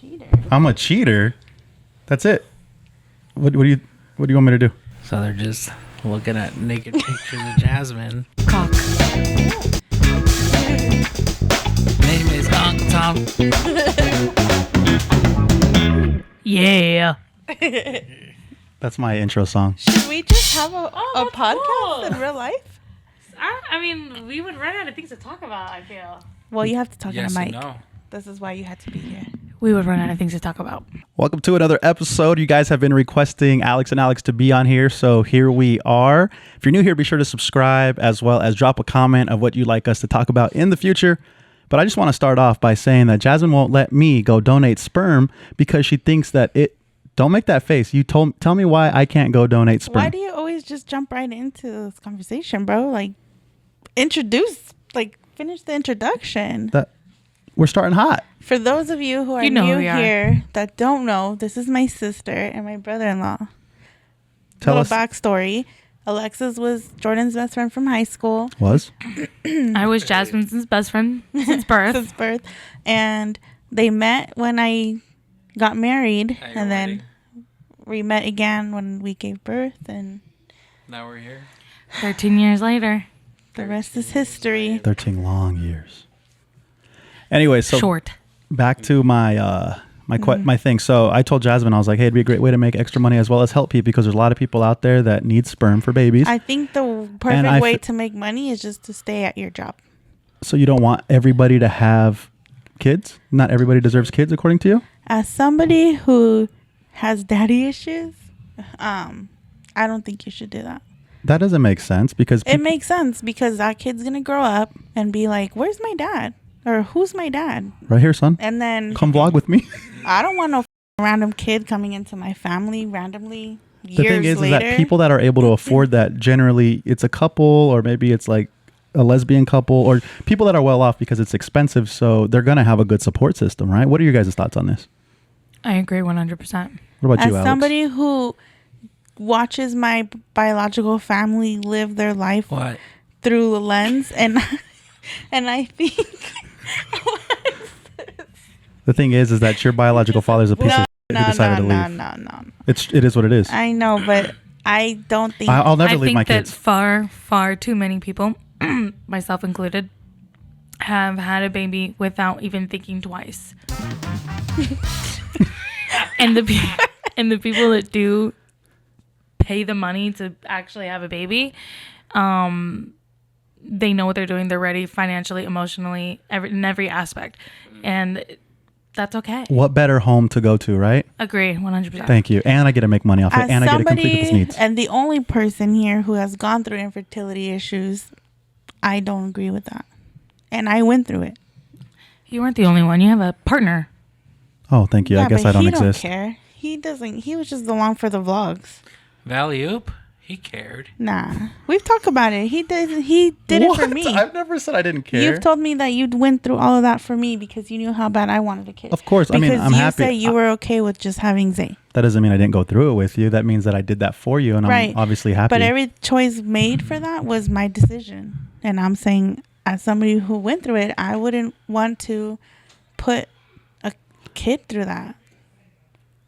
cheater. I'm a cheater? That's it. What do you want me to do? So they're just looking at naked pictures of Jasmine. Cock. Name is Uncle Tom. Yeah. That's my intro song. Should we just have a that's podcast cool. in real life? I mean, we would run out of things to talk about, I feel. Well, you have to talk Yes in a and mic. no. This is why you had to be here. We would run out of things to talk about. Welcome to another episode. You guys have been requesting Alex and Alex to be on here, so here we are. If you're new here, be sure to subscribe as well as drop a comment of what you'd like us to talk about in the future. But I just want to start off by saying that Jasmine won't let me go donate sperm because she thinks that it... Don't make that face. Tell me why I can't go donate sperm. Why do you always just jump right into this conversation, bro? Like, finish the introduction. We're starting hot. For those of you who are new here that don't know, this is my sister and my brother-in-law. Tell us. Backstory. Alexis was Jordan's best friend from high school. Was? I was Jasmine's best friend since birth. Since birth. And they met when I got married. At your And then wedding. we met again when we gave birth. And Now we're here. 13 years later. the rest is history. 13 long years. Anyway, so Short. back to my my thing. So I told Jasmine, I was like, hey, it'd be a great way to make extra money as well as help people because there's a lot of people out there that need sperm for babies. I think the perfect way to make money is just to stay at your job. So you don't want everybody to have kids? Not everybody deserves kids, according to you? As somebody who has daddy issues, I don't think you should do that. That doesn't make sense because It makes sense because that kid's going to grow up and be like, where's my dad? Or who's my dad? right here, son. And then Come vlog with me. I don't want no random kid coming into my family randomly years The thing is later. that people that are able to afford that, generally it's a couple or maybe it's like a lesbian couple or people that are well off because it's expensive. So they're going to have a good support system, right? What are your guys' thoughts on this? I agree 100%. What about As you, Alex? somebody who watches my biological family live their life What? through a lens and I think The thing is that your biological father is a piece of shit who decided to leave. No. It is what it is. I know, but I don't think I'll never I leave think my that kids. far too many people, myself included, have had a baby without even thinking twice. and the people that do pay the money to actually have a baby, they know what they're doing. They're ready financially, emotionally, in every aspect, and that's okay. What better home to go to, right? Agree, 100%. Thank you. And I get to make money off it. as And I get to complete somebody people's needs. and the only person here who has gone through infertility issues, I don't agree with that. And I went through it. You weren't the only one. You have a partner. Oh, thank you. I guess but I don't he exist. Don't care. He doesn't. He was just along for the vlogs. Valley Oop? He cared. Nah, we've talked about it. He did it for me. I've never said I didn't care. You've told me that you went through all of that for me because you knew how bad I wanted a kid. Of course. I mean, I'm happy. Because you said you were okay with just having Zay. That doesn't mean I didn't go through it with you. That means that I did that for you, and Right. I'm obviously happy. But every choice made for that was my decision. And I'm saying, as somebody who went through it, I wouldn't want to put a kid through that.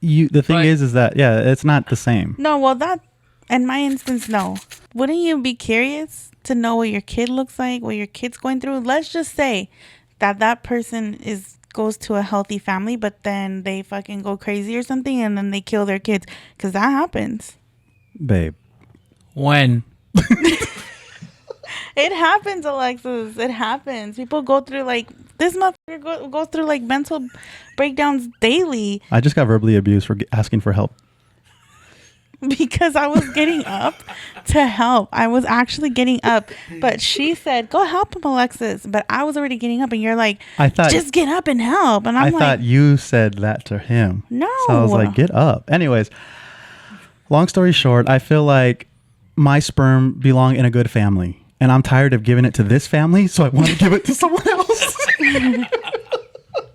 The thing But- is that, yeah, it's not the same. No, well, that, in my instance, no. Wouldn't you be curious to know what your kid looks like, what your kid's going through? Let's just say that person goes to a healthy family, but then they fucking go crazy or something, and then they kill their kids. Because that happens. Babe. When? It happens, Alexis. It happens. People go through, like, this motherfucker goes through, like, mental breakdowns daily I just got verbally abused for asking for help. because I was getting up to help. I was actually getting up. But she said, go help him, Alexis. But I was already getting up, and you're like, I thought just get up and help. And I I'm thought like, you said that to him. no. So I was like, get up. Anyways, long story short, I feel like my sperm belong in a good family. And I'm tired of giving it to this family, so I want to give it to someone else.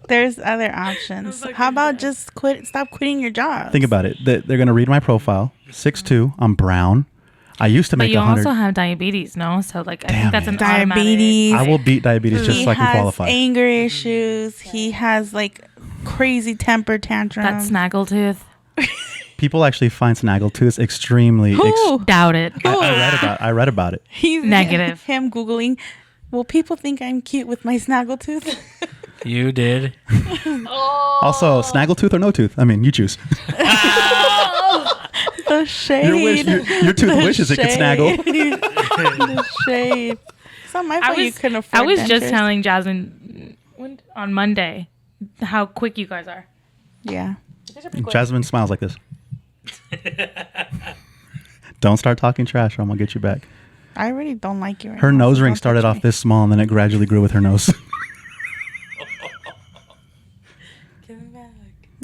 There's other options. How about just stop quitting your job? Think about it. They're going to read my profile. 6'2". I'm brown. I used to But make you 100. also have diabetes, no? So, like, I Damn think that's it. an automatic. Diabetes. I will beat diabetes just He so I can has qualify. anger issues. He has, like, crazy temper tantrums. That snaggletooth. People actually find snaggletooth extremely. Who? Doubt it. I read about it. He's Negative. Him Googling. Well, people think I'm cute with my snaggletooth. You did. Also, snaggletooth or no tooth? I mean, you choose. The shade. Your tooth wishes it could snaggle. The shade. It's not my fault you couldn't afford I was just dentures. telling Jasmine on Monday how quick you guys are. Yeah. You guys are pretty quick. Jasmine smiles like this. Don't start talking trash or I'm going to get you back. I really don't like you right Her now, nose so ring don't started touch off me. this small and then it gradually grew with her nose.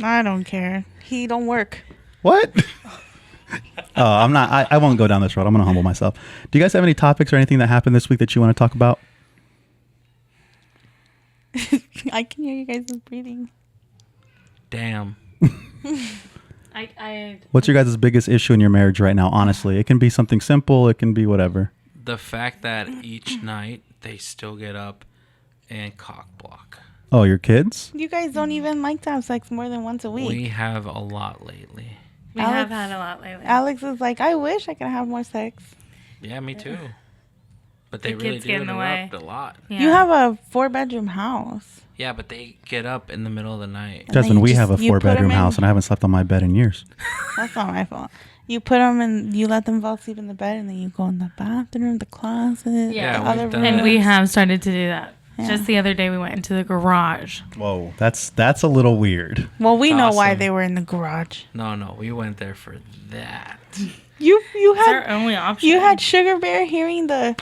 I don't care. He don't work. What? Oh, I'm not. I won't go down this road. I'm going to humble myself. Do you guys have any topics or anything that happened this week that you want to talk about? I can hear you guys breathing. Damn. What's your guys' biggest issue in your marriage right now? Honestly, it can be something simple. It can be whatever. The fact that each night they still get up and cock block. Oh, your kids? You guys don't even like to have sex more than once a week. We have a lot lately. We have had a lot lately. Alex is like, I wish I could have more sex. Yeah, me too. But they The really kids do get in the way. interrupt a lot. Yeah. You have a 4-bedroom house. Yeah, but they get up in the middle of the night. And then Jasmine, you we just- have a you put 'em 4-bedroom in- house and I haven't slept on my bed in years. That's not my fault. You put them and you let them fall asleep in the bed, and then you go in the bathroom, the closet, Yeah, the we've other done room. And we have started to do that. Yeah. Just the other day, we went into the garage. Whoa, that's a little weird. Well, we know why Awesome. they were in the garage. No, we went there for that. You It's our had only option. you had Sugar Bear hearing the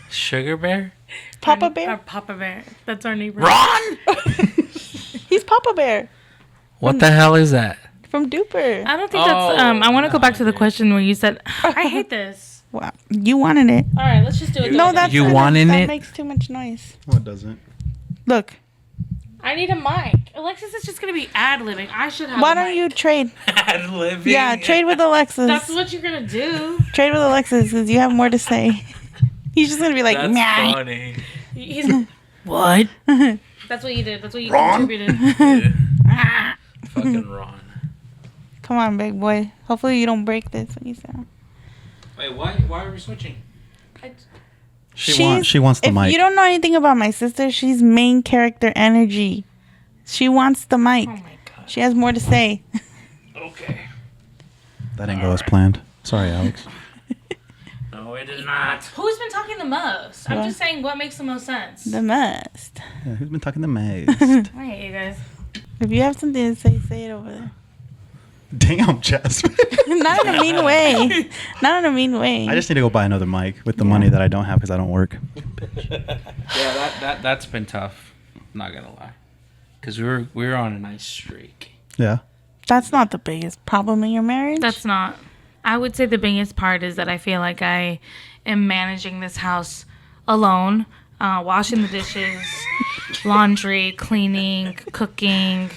Sugar Bear? Papa Our Bear. Papa Bear. That's our neighbor. Ron! He's Papa Bear What the hell is that? from Duper. I don't think that's. I want to go back to the question where you said, "I hate this." Wow, you wanted it. All right, let's just do it. No, that's You wanted that it? makes too much noise. What doesn't? Look, I need a mic. Alexis is just gonna be ad libbing. I should have. why a don't mic. you trade? Ad living. Yeah, trade with Alexis. That's what you're gonna do. Trade with Alexis because you have more to say. He's just gonna be like, That's nah. funny. He's, What? that's what you did. That's what you contributed. Fucking Ron. Come on, big boy. Hopefully you don't break this when you sound. Wait, why are we switching? She wants the if mic. you don't know anything about my sister, she's main character energy. She wants the mic. Oh my god. She has more to say. Okay. That didn't go as planned. Sorry, Alex. No, it is not. Who's been talking the most? I'm What? just saying what makes the most sense. The most. Yeah, who's been talking the most? I hate you guys. If you have something to say it over there. Damn, Jasmine. Not in a mean way. Not in a mean way. I just need to go buy another mic with the money that I don't have because I don't work. Yeah, that's been tough. Not gonna lie, because we were on a nice streak. Yeah. That's not the biggest problem in your marriage. That's not. I would say the biggest part is that I feel like I am managing this house alone, washing the dishes, laundry, cleaning, cooking.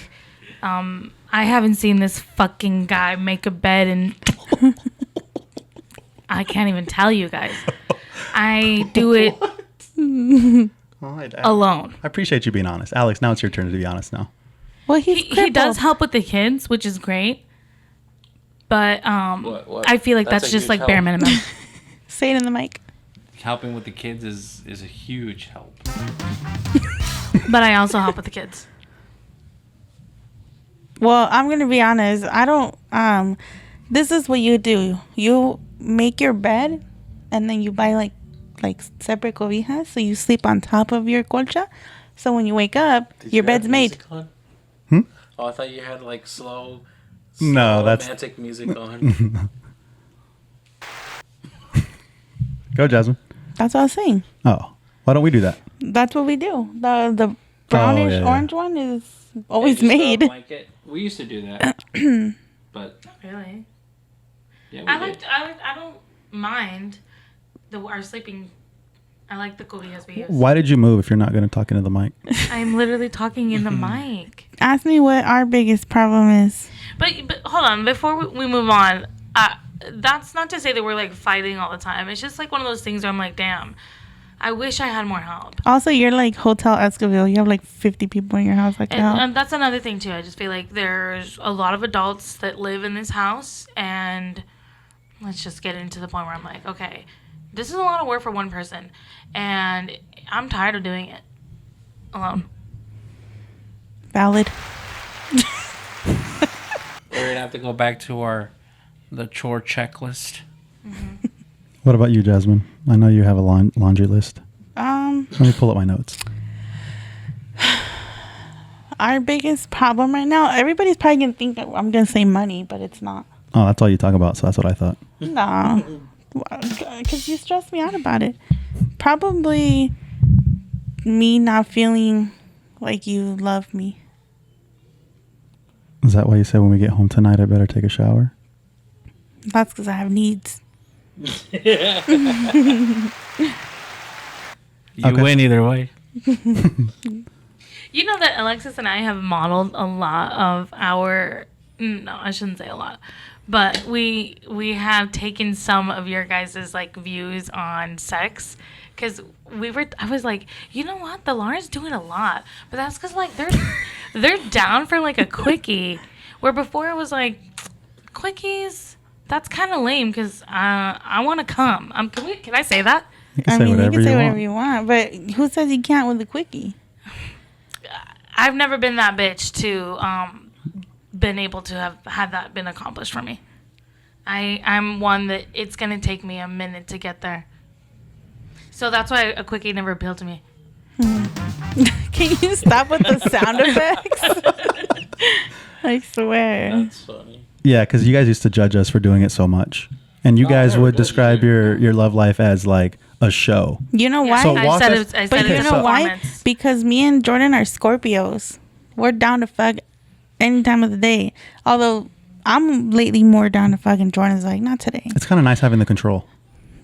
I haven't seen this fucking guy make a bed and I can't even tell you guys. I do it alone. I appreciate you being honest. Alex, now it's your turn to be honest now. Well, he's He does help with the kids, which is great. But What? I feel like That's that's a just huge like bare help. minimum. Say it in the mic. Helping with the kids is a huge help. But I also help with the kids. Well, I'm gonna be honest. I don't. This is what you do. You make your bed, and then you buy like separate cobijas, so you sleep on top of your colcha. So when you wake up, your bed's made. Hmm? Oh, I thought you had like slow No, that's romantic music on. go, Jasmine. That's what I was saying. Oh, why don't we do that? That's what we do. The brownish yeah, yeah. orange one is always Just throw a made. blanket. We used to do that, but Really? yeah, we I did. don't mind our sleeping. I like the cobijas we use. Why did you move if you're not going to talk into the mic? I'm literally talking in the mic. Ask me what our biggest problem is. But hold on, before we move on, that's not to say that we're like fighting all the time. It's just like one of those things where I'm like, damn, I wish I had more help. Also, you're like Hotel Escoville. You have like 50 people in your house. Like, And that's another thing too. I just feel like there's a lot of adults that live in this house, and let's just get into the point where I'm like, okay, this is a lot of work for one person, and I'm tired of doing it alone. valid. We're gonna have to go back to the chore checklist. What about you, Jasmine? I know you have a laundry list. Let me pull up my notes. Our biggest problem right now, everybody's probably going to think that I'm going to say money, but it's not. Oh, that's all you talk about, so that's what I thought. No. Because you stress me out about it. Probably me not feeling like you love me. Is that why you said when we get home tonight, I better take a shower? That's because I have needs. You win either way. You know that Alexis and I have modeled a lot of our, no, I shouldn't say a lot, but we have taken some of your guys' like views on sex, because I was like, you know what, the Laras doing a lot, but that's because like they're down for like a quickie, where before it was like, quickies, that's kind of lame because I want to come. Can I say that? You can say you whatever can say you whatever want. you want, but who says you can't with a quickie? I've never been that bitch to been able to have had that been accomplished for me. I'm one that it's gonna take me a minute to get there. So that's why a quickie never appealed to me. Can you stop with the sound effects? I swear. That's funny. Yeah, because you guys used to judge us for doing it so much. And you guys would describe your love life as like a show. You know why? So I walk said us- it But you was a know why? performance. Because me and Jordan are Scorpios. We're down to fuck any time of the day. Although I'm lately more down to fuck, and Jordan's like, not today. It's kind of nice having the control,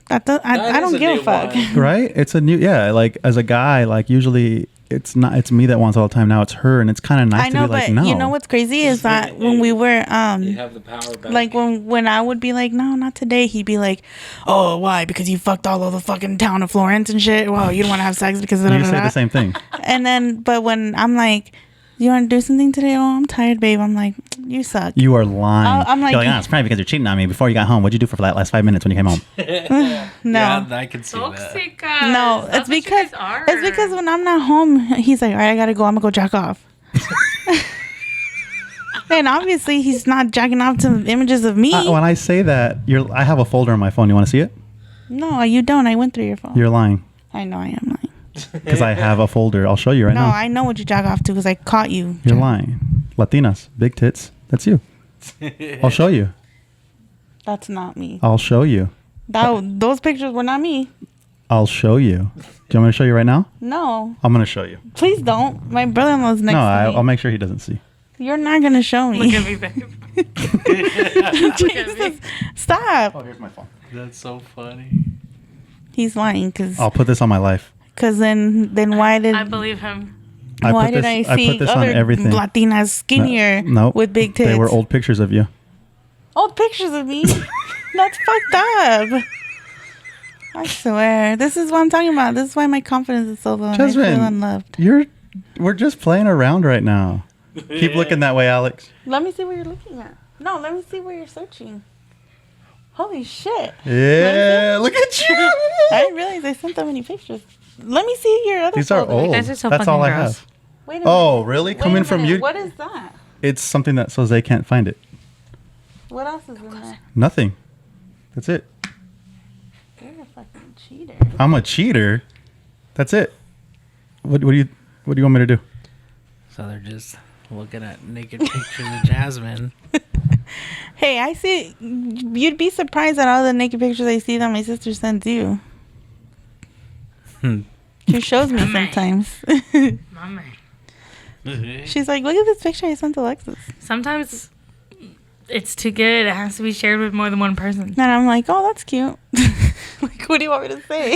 I don't give a fuck. right? It's a new, like as a guy, like usually it's me that wants all the time. Now it's her, and it's kind of nice I know, to be but like, no. you know what's crazy is that when we were You have the power back. like when I would be like, no, not today, he'd be like, oh, why? Because you fucked all of the fucking town of Florence and shit. Well, you don't want to have sex because of you say the same thing. And then, but when I'm like, you want to do something today? Oh, I'm tired, babe. I'm like, you suck. You are lying. I'm like- You're it's probably because you're cheating on me before you got home. What'd you do for that last 5 minutes when you came home? No. Yeah, I can see that. Toxica. No, That's it's what you because guys are. it's because when I'm not home, he's like, all right, I gotta go. I'm gonna go jack off. And obviously, he's not jacking off to images of me. When I say that, I have a folder on my phone. You want to see it? No, you don't. I went through your phone. You're lying I know I am lying. because I have a folder. I'll show you right No, now. I know what you jack off to because I caught you. You're lying. Latinas, big tits. That's you. I'll show you. That's not me. I'll show you. Those pictures were not me. I'll show you. Do you want me to show you right now? No, I'm gonna show you. please don't. My brother-in-law's next No, to me. I'll make sure he doesn't see. You're not gonna show me. Look at me, babe. Jesus, stop. here's my phone. That's so funny. He's lying because I'll put this on my life. then why did I believe him. why put did this- I see put this on other everything. Latinas skinnier Nope. with big tits? They were old pictures of you. Old pictures of me. That's fucked up. I swear. This is what I'm talking about. This is why my confidence is so low. And I feel Jasmine, unloved. we're just playing around right now. Keep looking that way, Alex. Let me see what you're looking at. No, let me see what you're searching. Holy shit. Yeah, look at you. I didn't realize I sent that many pictures. Let me see your other These are folder. old. guys are so That's all I fucking gross. have. Wait a minute. Oh, really? Wait Coming a from minute. you? What is that? It's something that says they can't find it. What else is in there? Nothing. That's it. You're a fucking cheater. I'm a cheater. That's it. What do you want me to do? So they're just looking at naked pictures of Jasmine. Hey, I see. You'd be surprised at all the naked pictures I see that my sister sends you. She shows me sometimes. My man. She's like, look at this picture I sent Alexis. Sometimes it's too good. It has to be shared with more than one person. And I'm like, oh, that's cute. Like, what do you want me to say?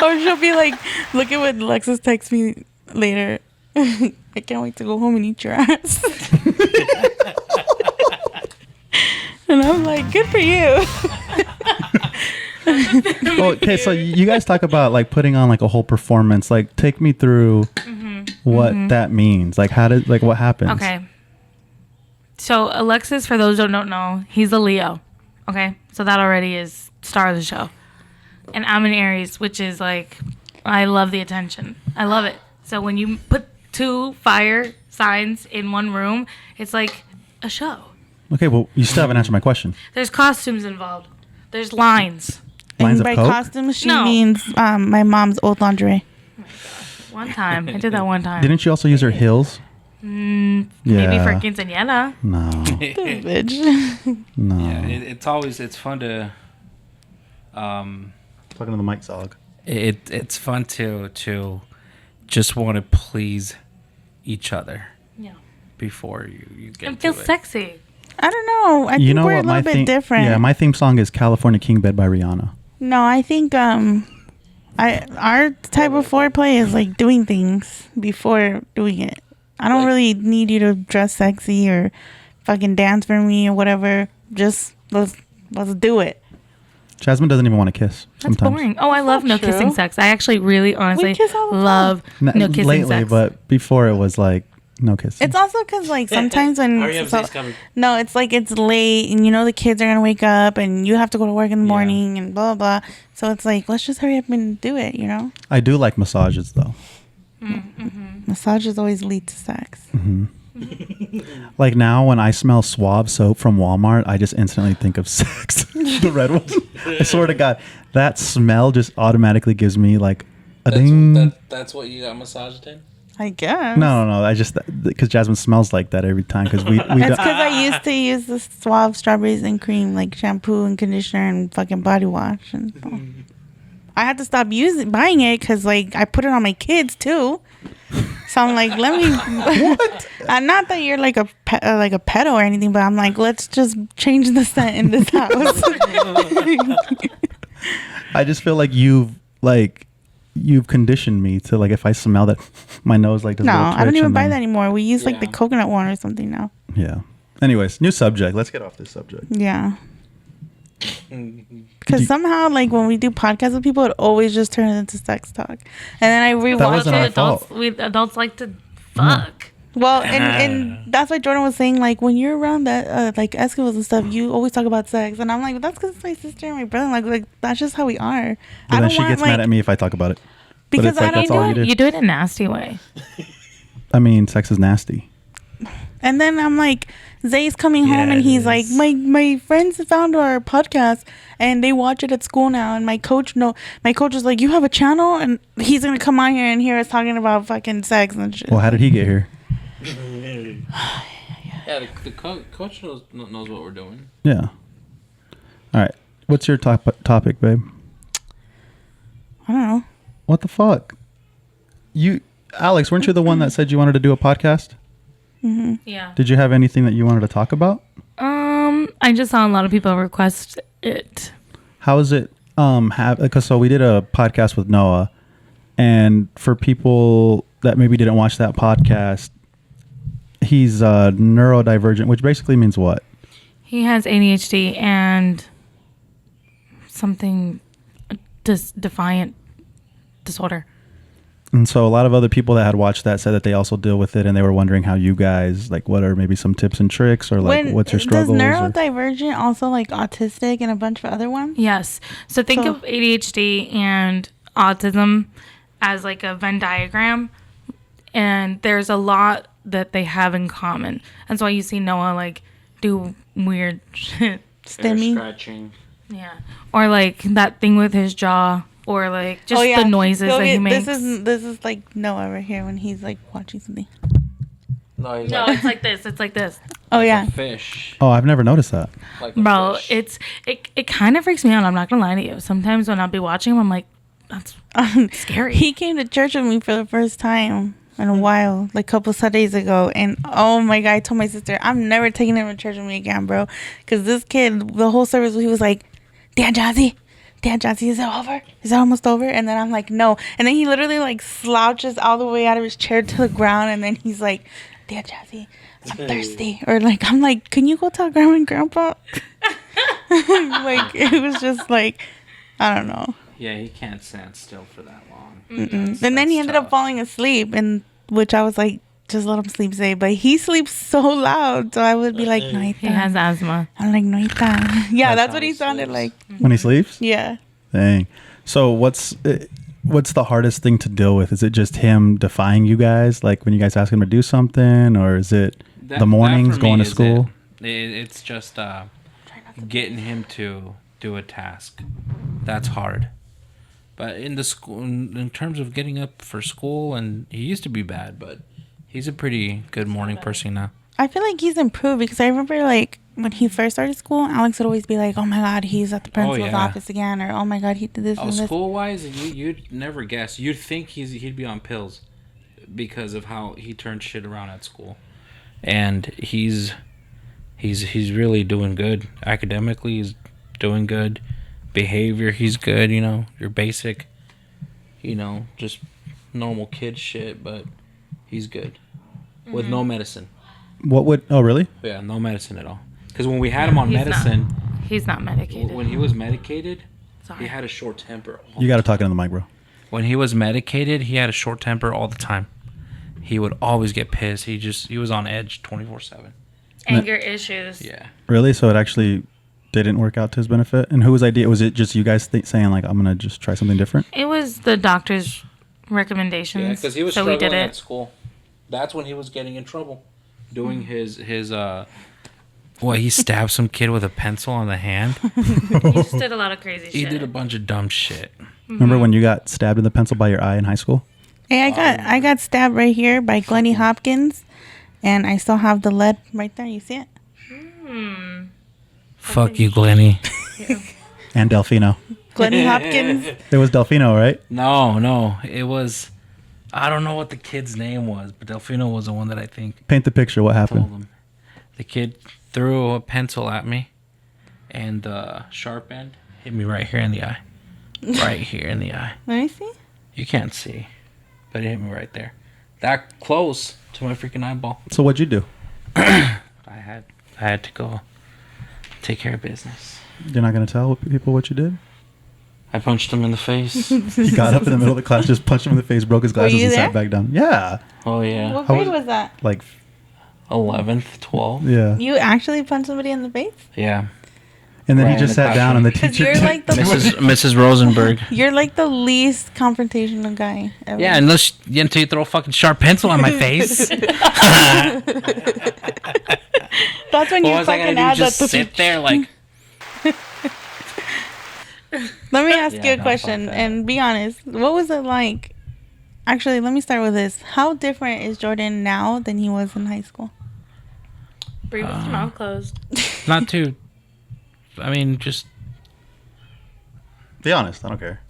Or she'll be like, look at what Alexis texts me later. I can't wait to go home and eat your ass. And I'm like, good for you. Okay, so you guys talk about like putting on like a whole performance. Like, take me through what that means. Like, what happens? Okay. So Alexis, for those who don't know, he's a Leo. Okay, so that already is star of the show. And I'm an Aries, which is like, I love the attention. I love it. So when you put two fire signs in one room, it's like a show. Okay, well, you still haven't answered my question. There's costumes involved. There's lines. Lines And of by coke? costume, she No. means my mom's old lingerie. One time. I did that one time. Didn't you also use her heels? Maybe Yeah. for quinceañera. No, Bitch. no. Yeah, it's fun to Talking to the mic, Zog. it's fun to just want to please each other Yeah. before you get It to feels it. sexy. I don't know. I You think know we're what a my little bit theme? different. Yeah, my theme song is "California King Bed" by Rihanna. No, I think our type of foreplay is like doing things before doing it. I don't really need you to dress sexy or fucking dance for me or whatever. Just let's do it. Jasmine doesn't even want to kiss. That's sometimes. boring. Oh, I love not no true. kissing sex. I actually really honestly kiss all the time. love no kissing Lately, sex. but before it was like no kissing. It's also because like sometimes when Ariana's coming. no, it's like it's late and you know the kids are gonna wake up and you have to go to work in the morning and blah blah blah. So it's like let's just hurry up and do it. You know, I do like massages though. massages always lead to sex. Like now, when I smell Suave soap from Walmart, I just instantly think of sex. The red one. I swear to God, that smell just automatically gives me like a ding. That's what you got massaged in? I guess. No. I just because Jasmine smells like that every time because we That's don't. because I used to use the Suave strawberries and cream like shampoo and conditioner and fucking body wash and. I had to stop buying it because like I put it on my kids too. So I'm like, let me. Not that you're like a pedo or anything, but I'm like, let's just change the scent in this house. I just feel like you've conditioned me to like if I smell that, my nose like does a No, little I don't twitch even and buy then- that anymore. We use like the Yeah. coconut one or something now. Yeah. Anyways, new subject. Let's get off this subject. Yeah. Because somehow, like when we do podcasts with people, it always just turns into sex talk, and then I That rewatch wasn't our it. adults, we adults like to fuck. Well, and that's why Jordan was saying, like, when you're around that, like, Eskimos and stuff, you always talk about sex. And I'm like, that's because it's my sister and my brother. Like that's just how we are. But then she gets mad at me if I talk about it. But Because it's like I don't that's all you do. You do it in a nasty way. I mean, sex is nasty. And then I'm like, Zay's coming home and it he's like, is. my friends found our podcast and they watch it at school now. And my coach is like, you have a channel? And he's going to come on here and hear us talking about fucking sex and shit. Well, how did he get here? Yeah, the coach knows what we're doing. Yeah. All right. What's your topic, babe? I don't know. What the fuck? Alex, weren't you the one that said you wanted to do a podcast? Yeah. Did you have anything that you wanted to talk about? I just saw a lot of people request it. How is it? Because so we did a podcast with Noah, and for people that maybe didn't watch that podcast, he's neurodivergent, which basically means what? He has ADHD and something defiant disorder. And so a lot of other people that had watched that said that they also deal with it, and they were wondering how you guys, like, what are maybe some tips and tricks, or like what's your struggles? Does or- neurodivergent also like autistic and a bunch of other ones? Yes. So think So- of ADHD and autism as like a Venn diagram, and there's a lot that they have in common. That's why you see Noah like do weird shit. Stimmy. Scratching. Yeah. Or like that thing with his jaw, or like just the noises that he makes. This is like Noah right here when he's like watching something. No, he's No, like it's like this. It's like this. Oh yeah. a fish. Oh, I've never noticed that. Like a Bro, fish. it kind of freaks me out. I'm not gonna lie to you. Sometimes when I'll be watching him, I'm like, that's scary. He came to church with me for the first time in a while, like a couple Sundays ago, and oh my god, I told my sister, I'm never taking him to church with me again, bro, because this kid, the whole service, he was like, Dan Jazzy, is it over? Is it almost over? And then I'm like, no. And then he literally like slouches all the way out of his chair to the ground, and then he's like, Dan Jazzy, I'm thirsty. Or like, I'm like, can you go tell grandma and grandpa? Like, it was just like, I don't know. Yeah, he can't stand still for that long. And then he ended up falling asleep, and which I was like, just let him sleep, say. But he sleeps so loud, so I would be like, Noita. He has asthma. I'm like, Noita. Yeah, that's how what he he sounded sleeps. like. When he sleeps? Yeah. Dang. So what's the hardest thing to deal with? Is it just him defying you guys, like when you guys ask him to do something, or is it the mornings for me going to is school? It's just getting him to do a task. That's hard. But in the school, in terms of getting up for school, and he used to be bad, but he's a pretty good morning person now. I feel like he's improved because I remember like when he first started school, Alex would always be like, "Oh my God, he's at the principal's office again," or "Oh my God, he did this and this." School wise, you'd never guess. You'd think he'd be on pills because of how he turned shit around at school, and he's really doing good academically. He's doing good. Behavior, he's good. You know, your basic, just normal kid shit, but he's good with no medicine. Oh, really? Yeah, no medicine at all. Because when we had him on medicine, He's not medicated. when he was medicated, Sorry. he had a short temper. You got to talk into the mic, bro. When he was medicated, he had a short temper all the time. He would always get pissed. He was on edge 24/7. Anger issues. Yeah. Really? So it actually didn't work out to his benefit? And whose idea? Was it just you guys saying, like, I'm going to just try something different? It was the doctor's recommendations. Yeah, because he was so we struggling did at it. school. That's when he was getting in trouble. Doing his he stabbed some kid with a pencil on the hand. He just did a lot of crazy He shit. did a bunch of dumb shit. Remember when you got stabbed in the pencil by your eye in high school? Hey, I got stabbed right here by Glennie Hopkins, and I still have the lead right there. You see it? Fuck you, Glennie. And Delfino. Glennie Hopkins. It was Delfino, right? No, it was. I don't know what the kid's name was, but Delfino was the one that I think Paint the picture. What told happened? him. The kid threw a pencil at me, and the sharp end hit me right here in the eye. Right here in the eye. Let me see. You can't see, but it hit me right there. That close to my freaking eyeball. So what'd you do? I had to go take care of business. You're not going to tell people what you did? I punched him in the face. He got up in the middle of the class, just punched him in the face, broke his glasses, you and there? sat back down. Yeah. Oh yeah. What How grade was- was that? Like, 11th, 12th. yeah. You actually punched somebody in the face? Yeah. And then Right he in just the sat down and the Because teacher... you're like the Mrs. Rosenberg. you're like the least confrontational guy ever. Yeah, until you throw a fucking sharp pencil on my face. That's when What you was I fucking gonna add do? Just that. sit there like. Let me ask Yeah, you a no, question fuck that. and be honest. What was it like? Actually, let me start with this. How different is Jordan now than he was in high school? Breathe with your mouth closed. Not too. I mean, just Be honest. I don't care.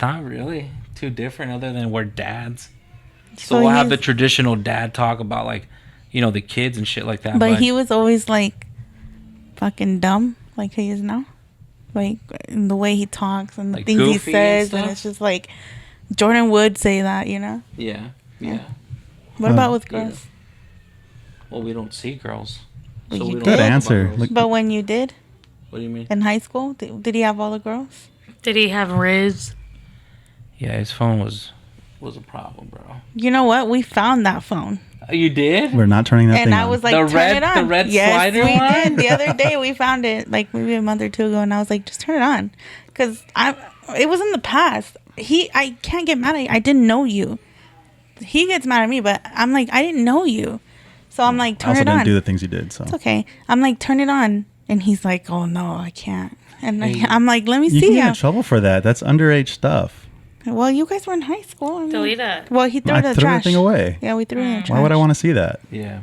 not really too different, other than we're dads. So So we'll have the he's- traditional dad talk about like, the kids and shit like that. But he was always like fucking dumb, like he is now. Like in the way he talks and the Like things he goofy and says, and stuff? it's just like Jordan would say that, Yeah. What about with Yeah. girls? Well, we don't see girls. Well, So you we don't did. Good talk about answer. girls. Like- But when you did What do you mean? in high school, did he have all the girls? Did he have Riz? Yeah, his phone was a problem, bro. You know what? We found that phone, Oh, you did? We're not turning that and thing I on. was like, The "Turn red- it on." the red yes, slider we one? did. The other day we found it, like maybe a month or two ago, and I was like, "Just turn it on," because it was in the past. I can't get mad at you. I didn't know you. He gets mad at me, but I'm like, I didn't know you, so I'm like, I turn also it didn't on. do the things you did, so. It's okay. I'm like, turn it on, and he's like, oh no, I can't. And I'm like, let me You see can get how. in trouble for that. That's underage stuff. Well, you guys were in high school. I mean- Delete it. Well, he threw I it in the threw trash. the thing away. Yeah, we threw it in the trash. Why would I want to see that? Yeah.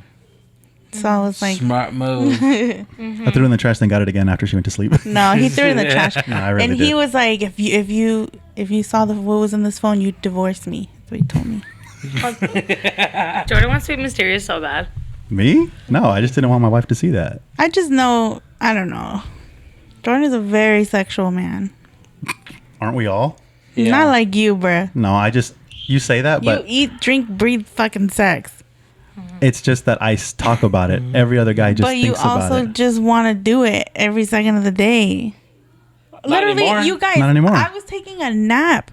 So I was like, Smart move. I threw it in the trash, then got it again after she went to sleep. no, he threw it in the trash. No, I really And he did. was like, if you saw what was in this phone, you'd divorce me. That's what he told me. Jordan wants to be mysterious so bad. Me? No, I just didn't want my wife to see that. I just know, I don't know. Jordan is a very sexual man. Aren't we all? Yeah. Not like you, bruh. No, you say that, You but eat, drink, breathe fucking sex. it's just that I talk about it. Every other guy just But you thinks about also it. just want to do it every second of the day. Literally, anymore. you guys, Not anymore. I was taking a nap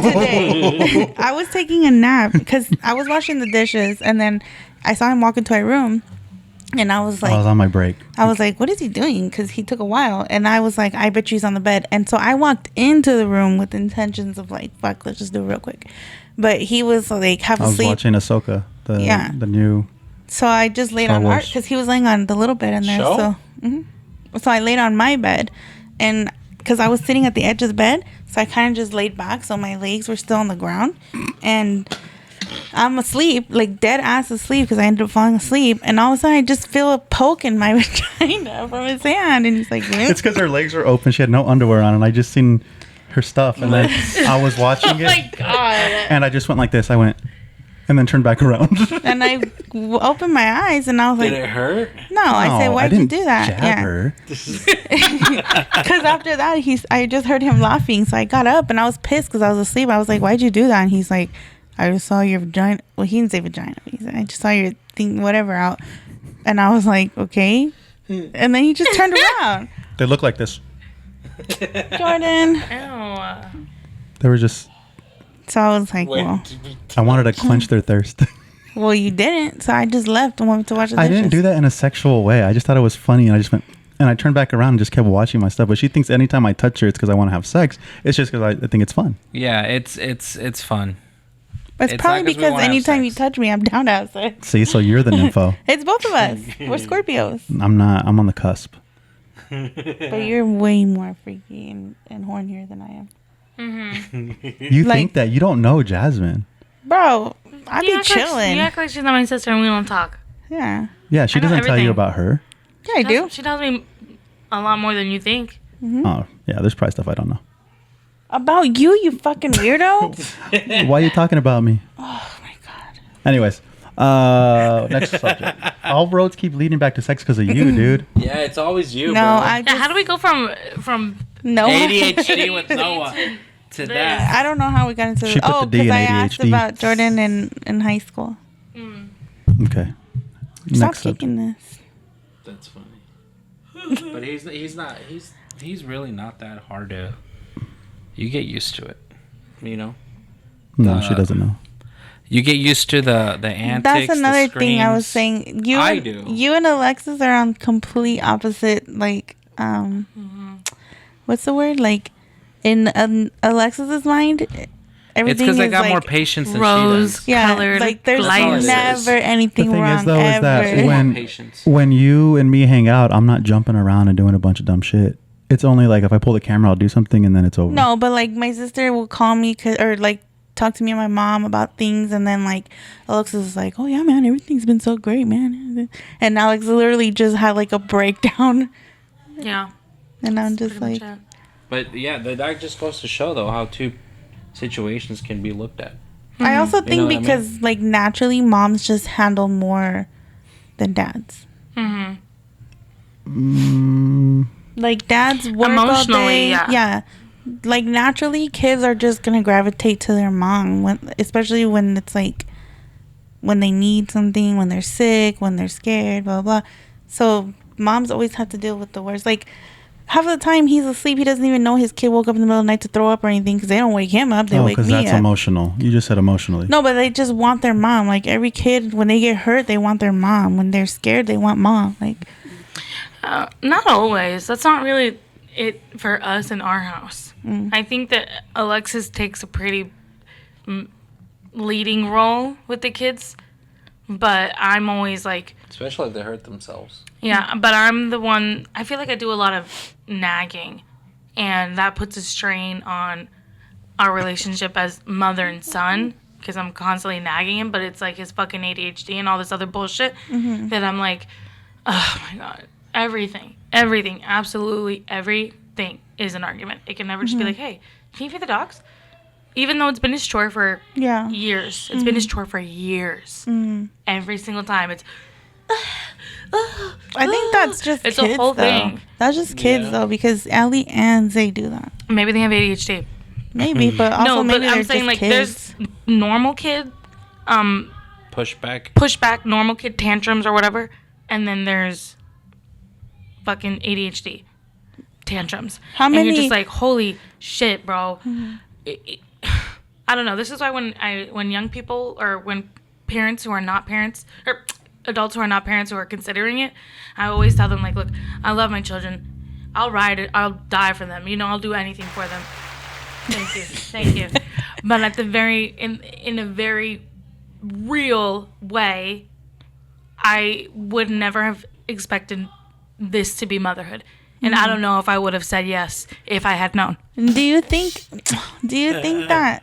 today. I was taking a nap because I was washing the dishes, and then I saw him walk into my room, and I was I was like, on my break. what is he doing? Because he took a while, and I was like, I bet you he's on the bed. And so I walked into the room with intentions of like, fuck, let's just do it real quick. But he was like half I was asleep. watching Ahsoka, the new. So I just laid Star on Wars. because he was laying on the little bed in there. Show? So, so I laid on my bed, and because I was sitting at the edge of the bed, so I kind of just laid back, so my legs were still on the ground, and I'm asleep, like dead ass asleep, because I ended up falling asleep, and all of a sudden I just feel a poke in my vagina from his hand, and he's like, It's because her legs were open. She had no underwear on, and I just seen her stuff, and then I was watching it, Oh my God. and I just went like this. I went, and then turned back around. and I opened my eyes, and I was Did like, it hurt? no, I said, why'd you didn't do that? Jab her. Because after that, I just heard him laughing, so I got up and I was pissed because I was asleep. I was like, "Why'd you do that?" And he's like, "I just saw your vagina." Well, he didn't say vagina. He said, "I just saw your thing, whatever, out." And I was like, "Okay." And then he just turned around. They look like this. Jordan. Ew. They were just. So I was like, I wanted to quench their thirst. well, you didn't. So I just left and went to watch the I dishes. didn't do that in a sexual way. I just thought it was funny, and I just went. And I turned back around and just kept watching my stuff. But she thinks anytime I touch her, it's because I want to have sex. It's just because I think it's fun. Yeah, it's fun. It's It's probably not 'cause we because wanna have anytime you sex. touch me, I'm down to have sex. See, so you're the nympho. It's both of us. We're Scorpios. I'm not. I'm on the cusp. But you're way more freaky and hornier than I am. You Like- think that you don't know Jasmine? Bro, I You be act like- chilling. you act like she's not my sister and we don't talk. Yeah. Yeah, she I know doesn't tell everything. you about her. Yeah, I do. She tells me a lot more than you think. Oh, yeah. There's probably stuff I don't know. About you, you fucking weirdo. Why are you talking about me? Oh my god. Anyways, next subject. All roads keep leading back to sex because of you, dude. Yeah, it's always you, No, bro. I Yeah, just how do we go from no. ADHD with Noah to that. I don't know how we got into She this. put Oh, the D because in I asked ADHD. about Jordan in high school. Okay. Stop Next subject. kicking this. That's funny. But he's really not that hard to. You get used to it, you know. No, she doesn't know. You get used to the antics. That's another the thing I was screams. saying. You I and, do. You and Alexis are on complete opposite. Like, what's the word? Like, in Alexis's mind, It's everything because I is got like more patience than she rose does. yeah, colored like there's glasses. never anything The thing wrong is, though, ever. is that More when patience. when you and me hang out, I'm not jumping around and doing a bunch of dumb shit. It's only like if I pull the camera, I'll do something and then it's over. No, but like my sister will call me or like talk to me and my mom about things, and then like Alexis is like, "Oh yeah, man, everything's been so great, man." And Alex literally just had like a breakdown, Yeah. and I'm just pretty like, much it. But yeah, that just goes to show though how two situations can be looked at. I also know think what I mean? because like naturally moms just handle more than dads. Like dads work all Emotionally, day. yeah. Like naturally, kids are just gonna gravitate to their mom, especially when it's like when they need something, when they're sick, when they're scared, blah blah. So moms always have to deal with the worst. Like half of the time he's asleep, he doesn't even know his kid woke up in the middle of the night to throw up or anything because they don't wake him up. They Oh, wake because me that's up. emotional. You just said emotionally. No, but they just want their mom. Like every kid, when they get hurt, they want their mom. When they're scared, they want mom. Like Not always. That's not really it for us in our house. I think that Alexis takes a pretty leading role with the kids, but I'm always like, Especially if they hurt themselves. yeah, but I'm the one, I feel like I do a lot of nagging, and that puts a strain on our relationship as mother and son, because I'm constantly nagging him, but it's like his fucking ADHD and all this other bullshit that I'm like, oh my God, everything, absolutely everything is an argument. It can never just be like, hey, can you feed the dogs? Even though it's been his chore for yeah, years. It's been his chore for years. Every single time it's I think that's just It's a kids, whole though. thing. That's just kids Yeah. though, because Ellie and Zay do that. maybe they have ADHD. Maybe, but also No, maybe but they're I'm saying just like kids. there's normal kid Pushback. pushback, normal kid tantrums or whatever, and then there's fucking ADHD tantrums. How And many? you're just like, holy shit, bro. I don't know. This is why when young people, or when parents who are not parents, or adults who are not parents who are considering it, I always tell them, like, look, I love my children. I'll ride it. I'll die for them. I'll do anything for them. Thank you. Thank you. But at the in a very real way, I would never have expected this to be motherhood. And I don't know if I would have said yes if I had known. Do you think that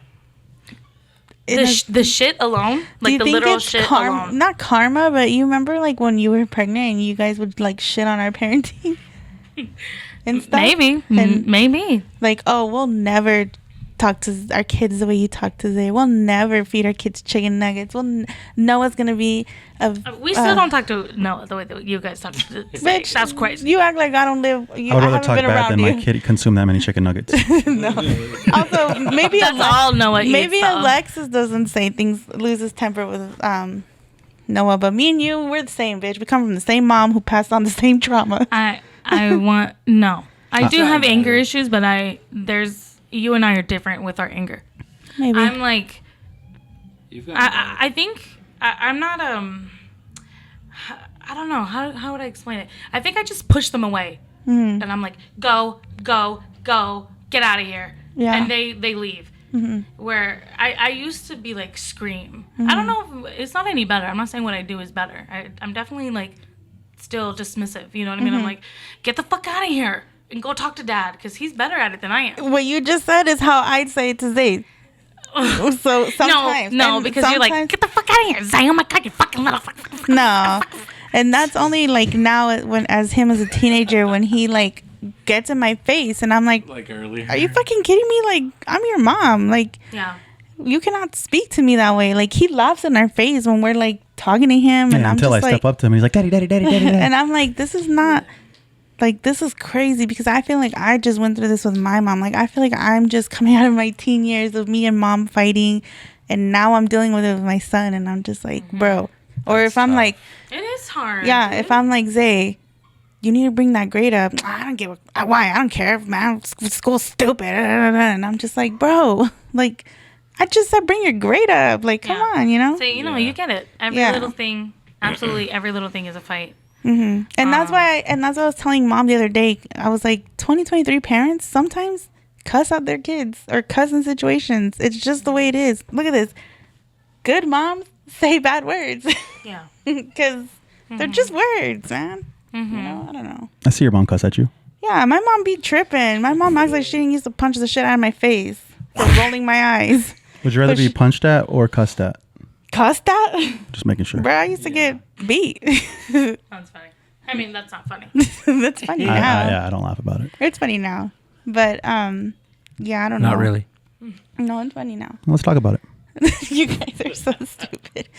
The shit alone, like the literal shit alone. not karma, but you remember like when you were pregnant and you guys would like shit on our parenting and stuff? Maybe. And Maybe. like, oh, we'll never talk to our kids the way you talk to Zay. We'll never feed our kids chicken nuggets. Noah's gonna be We still don't talk to Noah the way that you guys talk to Zay. bitch, That's crazy. You act like I don't live. I would rather haven't talk been bad around than you. my kid consume that many chicken nuggets. No. Also, maybe That's all Noah eats, maybe though. Alexis doesn't say things, loses temper with Noah, but me and you, we're the same, bitch. We come from the same mom who passed on the same trauma. I want no. I do have anger issues, but you and I are different with our anger. Maybe. I'm like, You've got I think I'm not I don't know how would I explain it. I think I just push them away, and I'm like, go, get out of here, Yeah. and they leave. Where I used to be like scream. I don't know if it's not any better. I'm not saying what I do is better. I'm definitely like still dismissive. You know what I mean? I'm like, get the fuck out of here and go talk to dad because he's better at it than I am. What you just said is how I'd say it to Zay. So sometimes. No, and because you're like, sometimes- get the fuck out of here, Zay. Oh my god, you fucking little fuck. No. And that's only like now when as a teenager when he like gets in my face and I'm like, earlier. are you fucking kidding me? Like, I'm your mom. Like, Yeah. you cannot speak to me that way. Like, he laughs in our face when we're like talking to him, and Yeah, I'm until just I like, step up to him, he's like, "Daddy, daddy, daddy, daddy." and I'm like, this is not like, this is crazy because I feel like I just went through this with my mom. Like, I feel like I'm just coming out of my teen years of me and mom fighting, and now I'm dealing with it with my son, and I'm just like, bro. Or if I'm tough. like, It is hard. yeah, dude. if I'm like, Zay, you need to bring that grade up. I don't give a why. I don't care, man. School's stupid. And I'm just like, bro, like, I just said bring your grade up. Like, come Yeah. on, you know? So you get it. Every Yeah. little thing, absolutely every little thing is a fight. And that's why, and that's what I was telling mom the other day. I was like, 2023 parents sometimes cuss out their kids or cuss in situations. It's just the way it is. Look at this. Good moms say bad words Yeah. because they're just words, man. You know, I don't know. I see your mom cuss at you. Yeah, my mom be tripping. My mom acts like she didn't used to punch the shit out of my face for rolling my eyes. Would you rather But be she- punched at or cussed at? Cussed at? Just making sure. Bro, I used to get beat. That's funny. I mean, that's not funny. That's funny now. Yeah, I don't laugh about it. It's funny now. But yeah, I don't know. Not really. No, it's funny now. Let's talk about it. You guys are so stupid.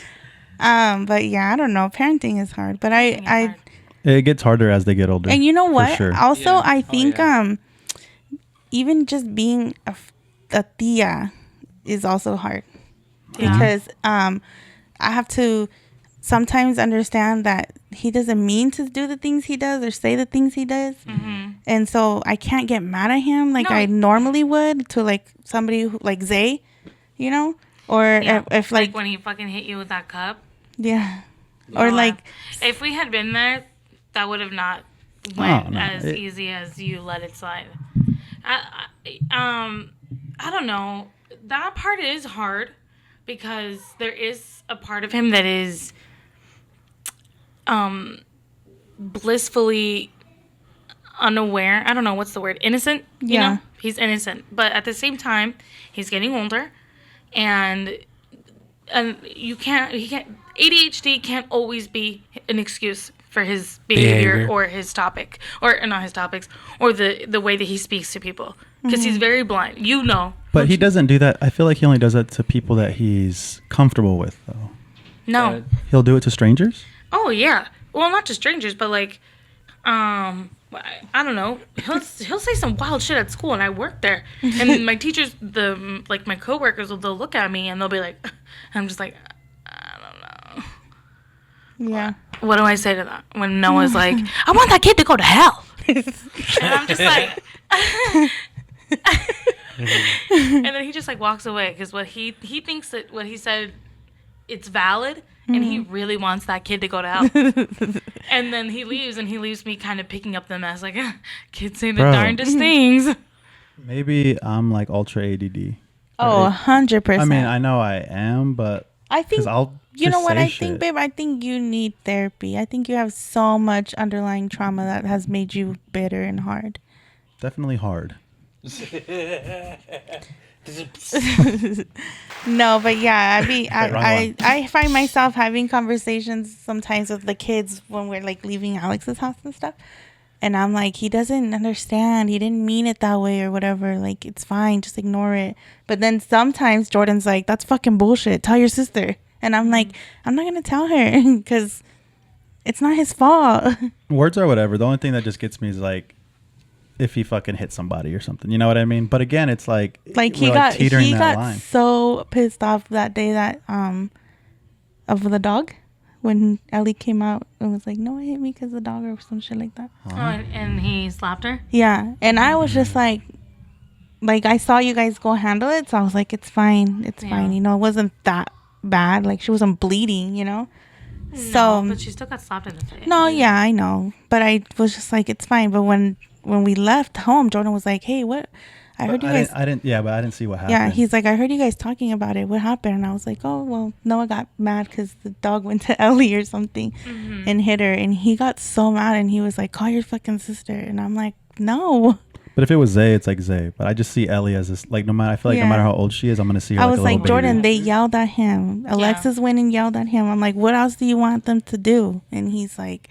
But yeah, I don't know. Parenting is hard. But Parenting is I hard. It gets harder as they get older. and you know what? sure. Also, Yeah. I Oh, think yeah. even just being a tia is also hard. Yeah. Because I have to sometimes understand that he doesn't mean to do the things he does or say the things he does. And so I can't get mad at him like No. I normally would to like somebody who, like Zay, you know? Or Yeah. if like like, when he fucking hit you with that cup. yeah. Or Oh, like, if we had been there, that would have not went no. as easy as you let it slide. I don't know. That part is hard because there is a part of him that is blissfully unaware. I don't know what's the word. Innocent. You Yeah. know, he's innocent, but at the same time, he's getting older, and he can't. ADHD can't always be an excuse for his behavior or his topic, or not his topics, or the way that he speaks to people, because he's very blind. You know. But he doesn't do that. I feel like he only does that to people that he's comfortable with, though. No. He'll do it to strangers? Oh yeah. Well, not to strangers, but like, I don't know. He'll say some wild shit at school, and I work there, and my teachers, my coworkers, they'll look at me and they'll be like, I'm just like, I don't know. yeah. What do I say to that when Noah's like, I want that kid to go to hell? And I'm just like, and then he just like walks away because what he thinks that what he said, it's valid, and he really wants that kid to go to hell. And then he leaves, and he leaves me kind of picking up the mess, like, kids say the Bro. darndest things. Maybe I'm like ultra ADD. Oh, 100%. I mean, I know I am, but I think, 'cause I'll you know just what say I shit. think, babe? I think you need therapy. I think you have so much underlying trauma that has made you bitter and hard. Definitely hard. No, but yeah, Wrong I find myself having conversations sometimes with the kids when we're like leaving Alex's house and stuff. And I'm like, he doesn't understand. He didn't mean it that way or whatever. Like, it's fine. Just ignore it. But then sometimes Jordan's like, that's fucking bullshit. Tell your sister. And I'm like, I'm not going to tell her because it's not his fault. Words are whatever. The only thing that just gets me is like if he fucking hit somebody or something. You know what I mean? But again, it's like Like, we're, teetering he that got line. so pissed off that day that, of the dog. When Ellie came out and was like, no, it hit me because the dog or some shit like that. Oh, and he slapped her? Yeah. And I was just like, I saw you guys go handle it. So I was like, it's fine. It's fine. You know, it wasn't that bad. Like, she wasn't bleeding, you know? So, but she still got slapped in the face. no, yeah, I know. But I was just like, it's fine. But when we left home, Jordan was like, hey, what? I heard you guys. I didn't see what happened. Yeah, he's like, I heard you guys talking about it. What happened? And I was like, oh, well, Noah got mad because the dog went to Ellie or something and hit her. And he got so mad and he was like, call your fucking sister. And I'm like, no. But if it was Zay, it's like Zay. But I just see Ellie as this, like, no matter, I feel like no matter how old she is, I'm going to see her I like was a little like, Jordan, baby. they yelled at him. Alexis went and yelled at him. I'm like, what else do you want them to do? And he's like,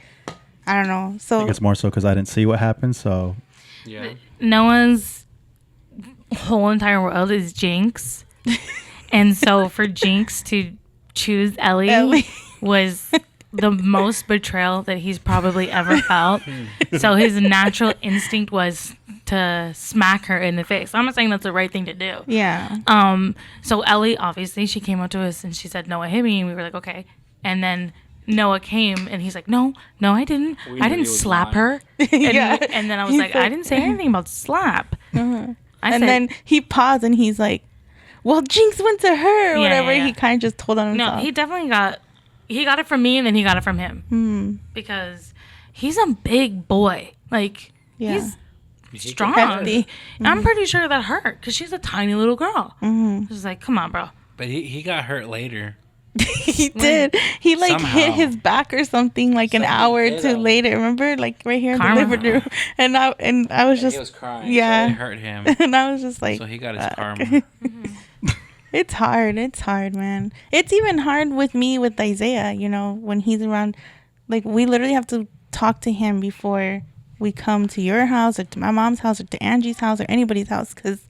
I don't know. I So think it's more so because I didn't see what happened. So Yeah. Noah's whole entire world is Jinx. And so for Jinx to choose Ellie. Was the most betrayal that he's probably ever felt. So his natural instinct was to smack her in the face. I'm not saying that's the right thing to do. yeah. So Ellie, obviously, she came up to us and she said, Noah hit me. And we were like, okay. And then Noah came and he's like, no, I didn't. We I knew didn't he was slap lying. her. And, Yeah. and then I was He's like, like- I didn't say anything about slap. I And said, then he paused and he's like, well, Jinx went to her or Yeah, whatever. yeah. He kind of just told on no, himself. he definitely got it from me and then he got it from him. Because he's a big boy. Like, Yeah. he's strong. Hefty. I'm pretty sure that hurt because she's a tiny little girl. She's like, come on, bro. But he got hurt later. He did. He like Somehow. hit his back or something like an Something hour or hit two him. later. Remember, like right here in Karma. the living room, and I was just He was crying. yeah. So it hurt him. and I was just like, So he got his fuck. karma. It's hard. It's hard, man. It's even hard with me with Isaiah. You know, when he's around, like we literally have to talk to him before we come to your house or to my mom's house or to Angie's house or anybody's house because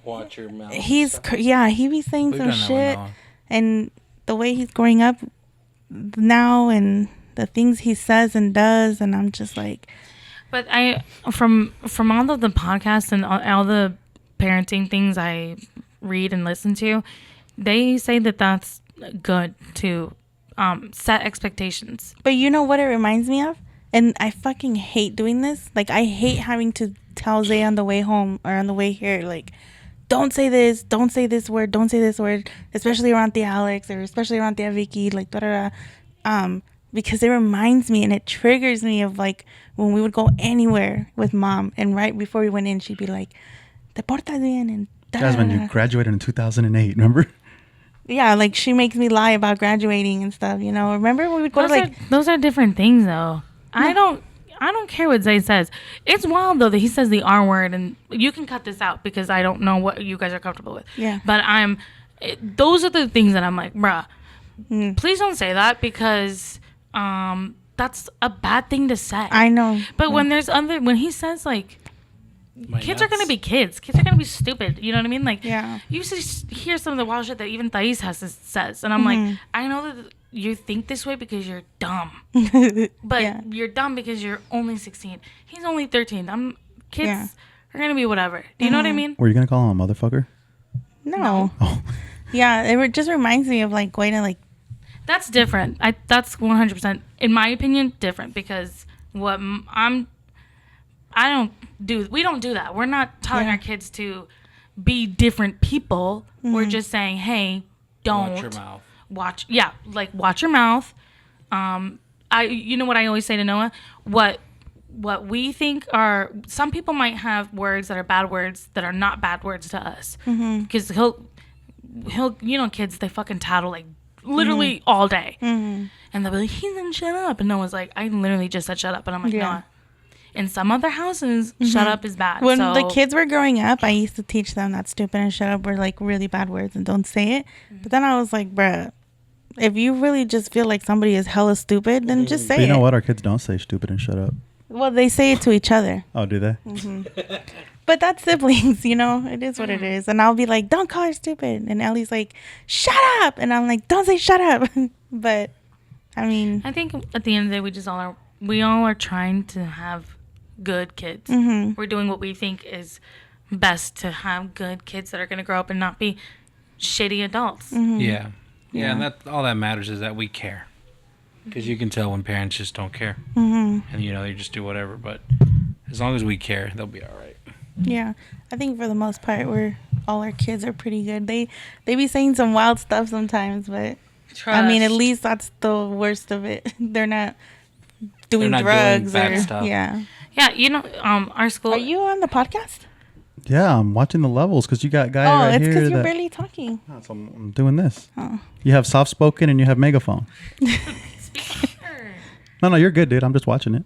Watch your mouth. he be saying We've some done that with shit. Noah. And the way he's growing up now and the things he says and does, and I'm just like, But I, from all of the podcasts and all the parenting things I read and listen to, they say that that's good to set expectations. but you know what it reminds me of? And I fucking hate doing this. Like, I hate having to tell Zay on the way home or on the way here, like, don't say this word, don't say this word, especially around the Alex or especially around the Vicky, like, because it reminds me and it triggers me of, like, when we would go anywhere with mom and right before we went in, she'd be like, te portas bien, and Jasmine, you graduated in 2008, remember? yeah, like, she makes me lie about graduating and stuff, you know? Remember when we would go to, like, Those are different things, though. I don't care what Zay says. It's wild though that he says the R word, and you can cut this out because I don't know what you guys are comfortable with. Yeah. But those are the things that I'm like, bruh, please don't say that because that's a bad thing to say. I know. But when he says like, kids are gonna be kids. Kids are gonna be stupid. You know what I mean? Like, Yeah. you used to hear some of the wild shit that even Thais says, and I'm like, I know that you think this way because you're dumb, but Yeah. you're dumb because you're only 16. He's only 13. Kids Yeah. are gonna be whatever. Do you know what I mean? Were you going to call him a motherfucker? No. Oh. Yeah, just reminds me of, like, going to, like, That's different. That's 100%, in my opinion, different because what we don't do that. We're not telling Yeah. our kids to be different people. We're just saying, hey, don't Watch your mouth. watch your mouth. You know what I always say to Noah? What we think are, some people might have words that are bad words that are not bad words to us. Because he'll kids, they fucking tattle like literally all day. And they'll be like, he didn't shut up. And Noah's like, I literally just said shut up. And I'm like, Yeah. Noah, in some other houses, shut up is bad. When so, the kids were growing up, I used to teach them that stupid and shut up were like really bad words and don't say it. But then I was like, bruh, if you really just feel like somebody is hella stupid, then just say But you know it. what? Our kids don't say stupid and shut up. Well, they say it to each other. Oh, do they? But that's siblings, you know? It is what it is. And I'll be like, don't call her stupid. And Ellie's like, shut up. And I'm like, don't say shut up. But, I mean, I think at the end of the day, we all are trying to have good kids. We're doing what we think is best to have good kids that are going to grow up and not be shitty adults. Yeah, and that all that matters is that we care, because you can tell when parents just don't care, and they just do whatever. But as long as we care, they'll be all right. yeah. I think for the most part, all our kids are pretty good. They be saying some wild stuff sometimes, but I mean, at least that's the worst of it. They're not doing They're not drugs doing bad or stuff. Yeah, our school. Are you on the podcast? Yeah, I'm watching the levels because you got guy Oh, right it's here. because you're that- barely talking. Oh, so I'm doing this. Oh. You have soft spoken and you have megaphone. No, you're good, dude. I'm just watching it.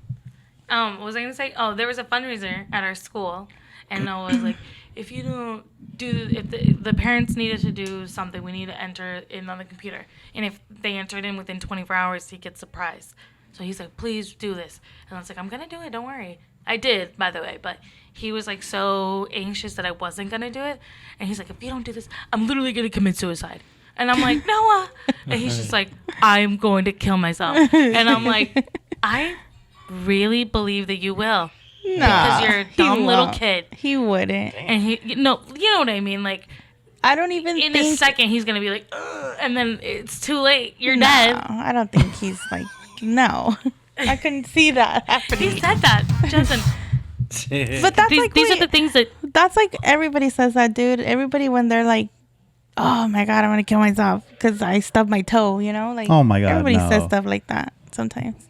What was I gonna say? Oh, there was a fundraiser at our school, and Noah was like, if you don't if the parents needed to do something, we need to enter in on the computer, and if they entered in within 24 hours, he gets a prize. So he's like, please do this, and I was like, I'm gonna do it. Don't worry. I did, by the way, but he was like so anxious that I wasn't gonna do it, and he's like, if you don't do this, I'm literally gonna commit suicide. And I'm like, Noah, and he's just like, I'm going to kill myself, and I'm like, I really believe that you will. No, Because you're a he dumb little won't. kid. He wouldn't. And you know what I mean? Like, I don't even in think. a second, he's going to be like, ugh, and then it's too late. You're No, dead. I don't think he's like. No, I couldn't see that happening. He said that, Jensen. But that's These are the things that, That's like everybody says that, dude. Everybody when they're like, "Oh my god, I'm gonna kill myself because I stubbed my toe," you know, like. Oh my God, everybody no. says stuff like that sometimes.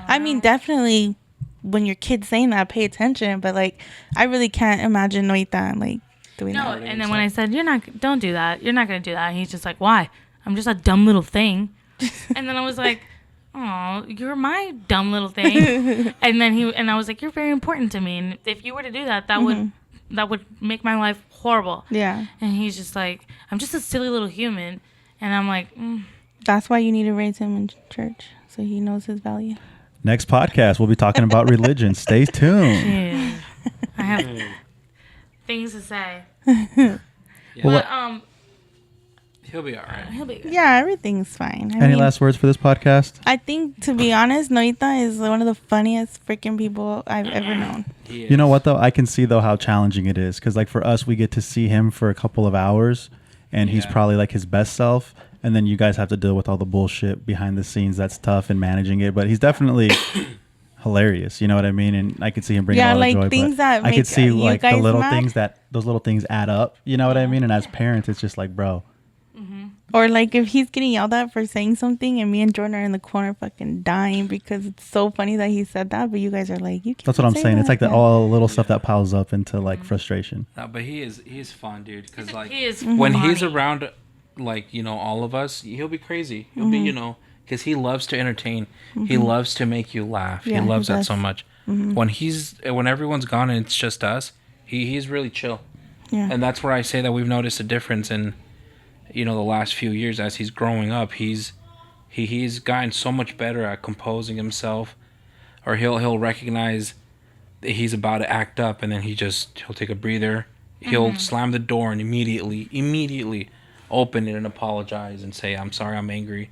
I mean, definitely, when your kid's saying that, pay attention. But like, I really can't imagine Noita like doing no, that. and then when I said, don't do that. You're not going to do that. He's just like, why? I'm just a dumb little thing. And then I was like, oh, you're my dumb little thing. And then I was like, you're very important to me. And if you were to do that, that would make my life horrible. Yeah, And he's just like, I'm just a silly little human. And I'm like, that's why you need to raise him in church so he knows his value. Next podcast, we'll be talking about religion. Stay tuned. yeah. I have things to say. Yeah. But He'll be all right. he'll be good. Yeah, everything's fine. I Any mean, last words for this podcast? I think, to be honest, Noita is one of the funniest freaking people I've ever known. He You know is. what though? I can see though how challenging it is because like for us, we get to see him for a couple of hours, and he's Yeah. probably like his best self, and then you guys have to deal with all the bullshit behind the scenes. That's tough and managing it, but he's definitely hilarious. You know what I mean? And I could see him bringing Yeah, a lot like of joy. things but that I make could see you like the guys little mad. things those little things add up. You know what I mean? And as parents, it's just like, bro, Or like if he's getting yelled at for saying something and me and Jordan are in the corner fucking dying because it's so funny that he said that, but you guys are like, you can't that's what I'm say saying. It's that. like the Yeah. all little stuff that piles up into like frustration. No, but he's fun, dude. Because like He is when he's funny. around, like all of us, he'll be crazy. He'll be because he loves to entertain. He loves to make you laugh. Yeah, he he loves that does. so much. When everyone's gone and it's just us, he's really chill. Yeah. And that's where I say that we've noticed a difference in the last few years as he's growing up. He's gotten so much better at composing himself, or he'll recognize that he's about to act up, and then he'll take a breather. He'll slam the door and immediately open it and apologize and say, I'm sorry, I'm angry,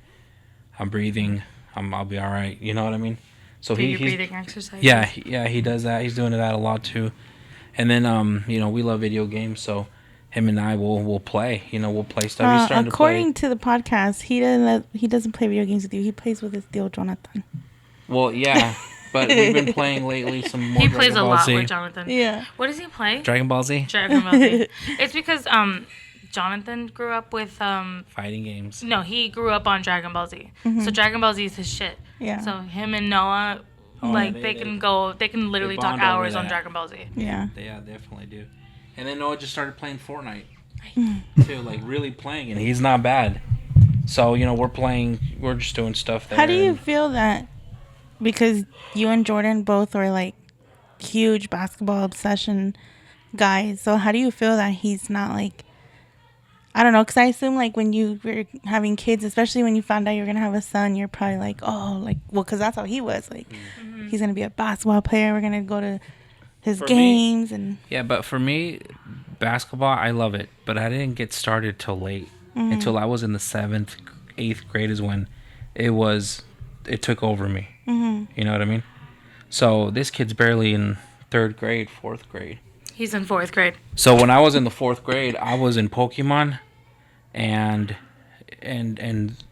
I'm breathing, I'll be all right. You know what I mean? So Do your he's breathing exercises. yeah, he does that. He's doing that a lot too. And then we love video games, so him and I will play. We'll play stuff. He's starting According to to the podcast, he doesn't play video games with you. He plays with his deal Jonathan. play. Well, yeah. But we've been playing lately some more He Dragon plays a Ball lot Z. with Jonathan. Yeah. What does he play? Dragon Ball Z? Dragon Ball Z. It's because Jonathan grew up with Fighting games. no, he grew up on Dragon Ball Z. So Dragon Ball Z is his shit. Yeah. So him and Noah, they can literally talk bond over hours on that. Dragon Ball Z. Yeah. Yeah, definitely do. And then Noah just started playing Fortnite too, like really playing, and he's not bad. So we're just doing stuff there. How do you feel that? Because you and Jordan both were like huge basketball obsession guys. So how do you feel that he's not like, I don't know, because I assume like when you were having kids, especially when you found out you were going to have a son, you're probably like, oh, like, well, because that's how he was. Like, he's going to be a basketball player. We're going to go to his games. And Yeah, but for me, basketball, I love it. But I didn't get started till late. Until I was in the 7th, 8th grade is when it took over me. You know what I mean? So this kid's barely in 3rd grade, 4th grade. He's in 4th grade. So when I was in the 4th grade, I was in Pokemon and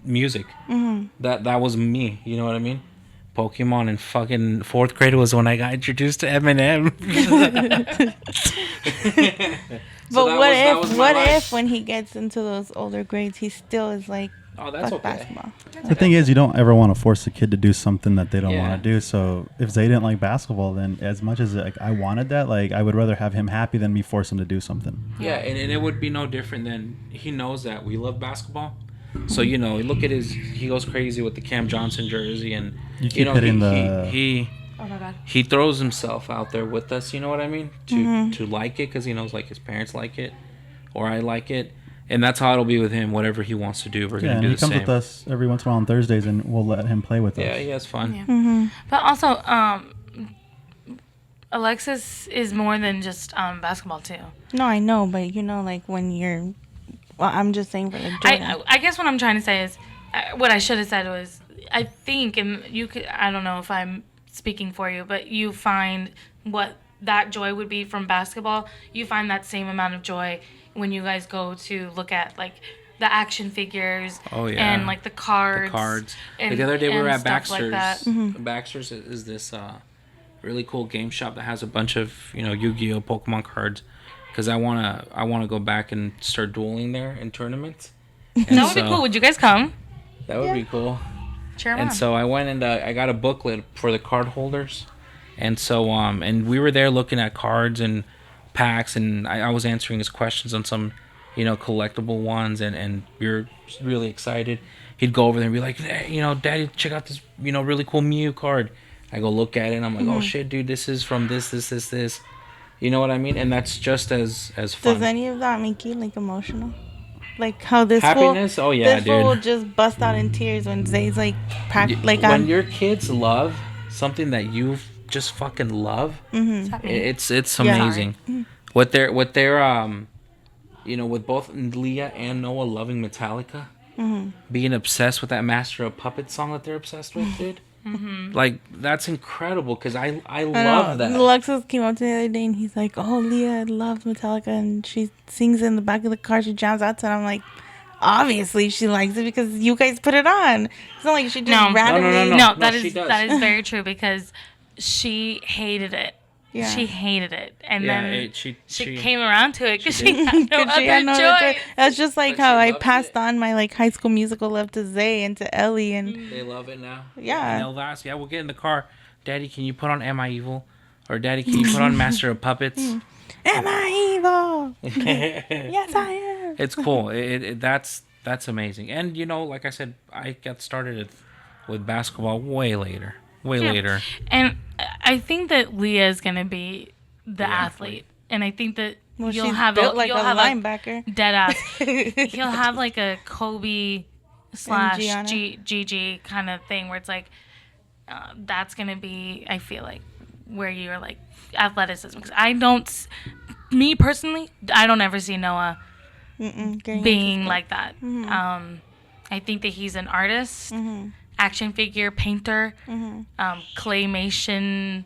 music. That was me. You know what I mean? Pokemon and fucking 4th grade was when I got introduced to Eminem. but what if when he gets into those older grades, he still is like, Oh, that's fuck okay. basketball. The thing is, you don't ever want to force a kid to do something that they don't Yeah. want to do. So if Zay didn't like basketball, then as much as like, I wanted that, like I would rather have him happy than me force him to do something. Yeah, and it would be no different than he knows that we love basketball. So look at he goes crazy with the Cam Johnson jersey, and You keep hitting he Oh my god. he throws himself out there with us. You know what I mean? To like it because he knows like his parents like it, or I like it, and that's how it'll be with him. Whatever he wants to do, we're Yeah, gonna and do he the comes same. with us every once in a while on Thursdays, and we'll let him play with us. Yeah, he has fun. Yeah. But also, Alexis is more than just basketball too. No, I know, but like when you're, well, I'm just saying for like Jordan. I guess what I'm trying to say is, what I should have said was, I think, and you could, I don't know if I'm speaking for you, but you find what that joy would be from basketball, you find that same amount of joy when you guys go to look at like the action figures. Oh, yeah. And like the cards. Like the other day we were at stuff like Baxter's. that. Baxter's is this really cool game shop that has a bunch of Yu-Gi-Oh Pokemon cards. Because I wanna go back and start dueling there in tournaments. And That would be cool. Would you guys come? That would be cool. Cheer 'em And on. so I went and I got a booklet for the card holders, and so and we were there looking at cards and packs, and I was answering his questions on some, collectible ones, and we were really excited. He'd go over there and be like, hey, Daddy, check out this, really cool Mew card. I go look at it, and I'm like, oh shit, dude, this is from this. You know what I mean? And that's just as fun. Does any of that make you like emotional? Like how this Happiness? fool, Oh, yeah, this fool dude. will just bust out in tears when Zay's like packed, like when on. your kids love something that you just fucking love, it's Yeah. amazing. What they're with both Leah and Noah loving Metallica, being obsessed with that Master of Puppets song that they're obsessed with, dude. Like that's incredible because I love that. Alexis came up to me the other day and he's like, "Oh, Leah loves Metallica and she sings in the back of the car. She jams out to it." And I'm like, obviously she likes it because you guys put it on. It's not like she just No. randomly. No, that she is does. that is very true because she hated it. Yeah. She hated it, and Yeah, then she came around to it because she she did. had no 'Cause she other had no joy. other joy. That's just like But how she I loves passed it. on my like High School Musical love to Zay and to Ellie and They love it now. Yeah. And they'll ask, we'll get in the car. Daddy, can you put on Am I Evil? Or Daddy, can you put on Master of Puppets? Am I evil? Yes, I am. It's cool. That's amazing. And like I said, I got started with basketball way later. Later. And I think that Leah is gonna be the athlete, and I think that Well, you'll she's have built like you'll a have linebacker. dead ass. He'll have like a Kobe / Gianna. Gigi kind of thing where it's like that's gonna be, I feel like, where you're like athleticism, because me personally, I don't ever see Noah being like that. I think that he's an artist, action figure painter, claymation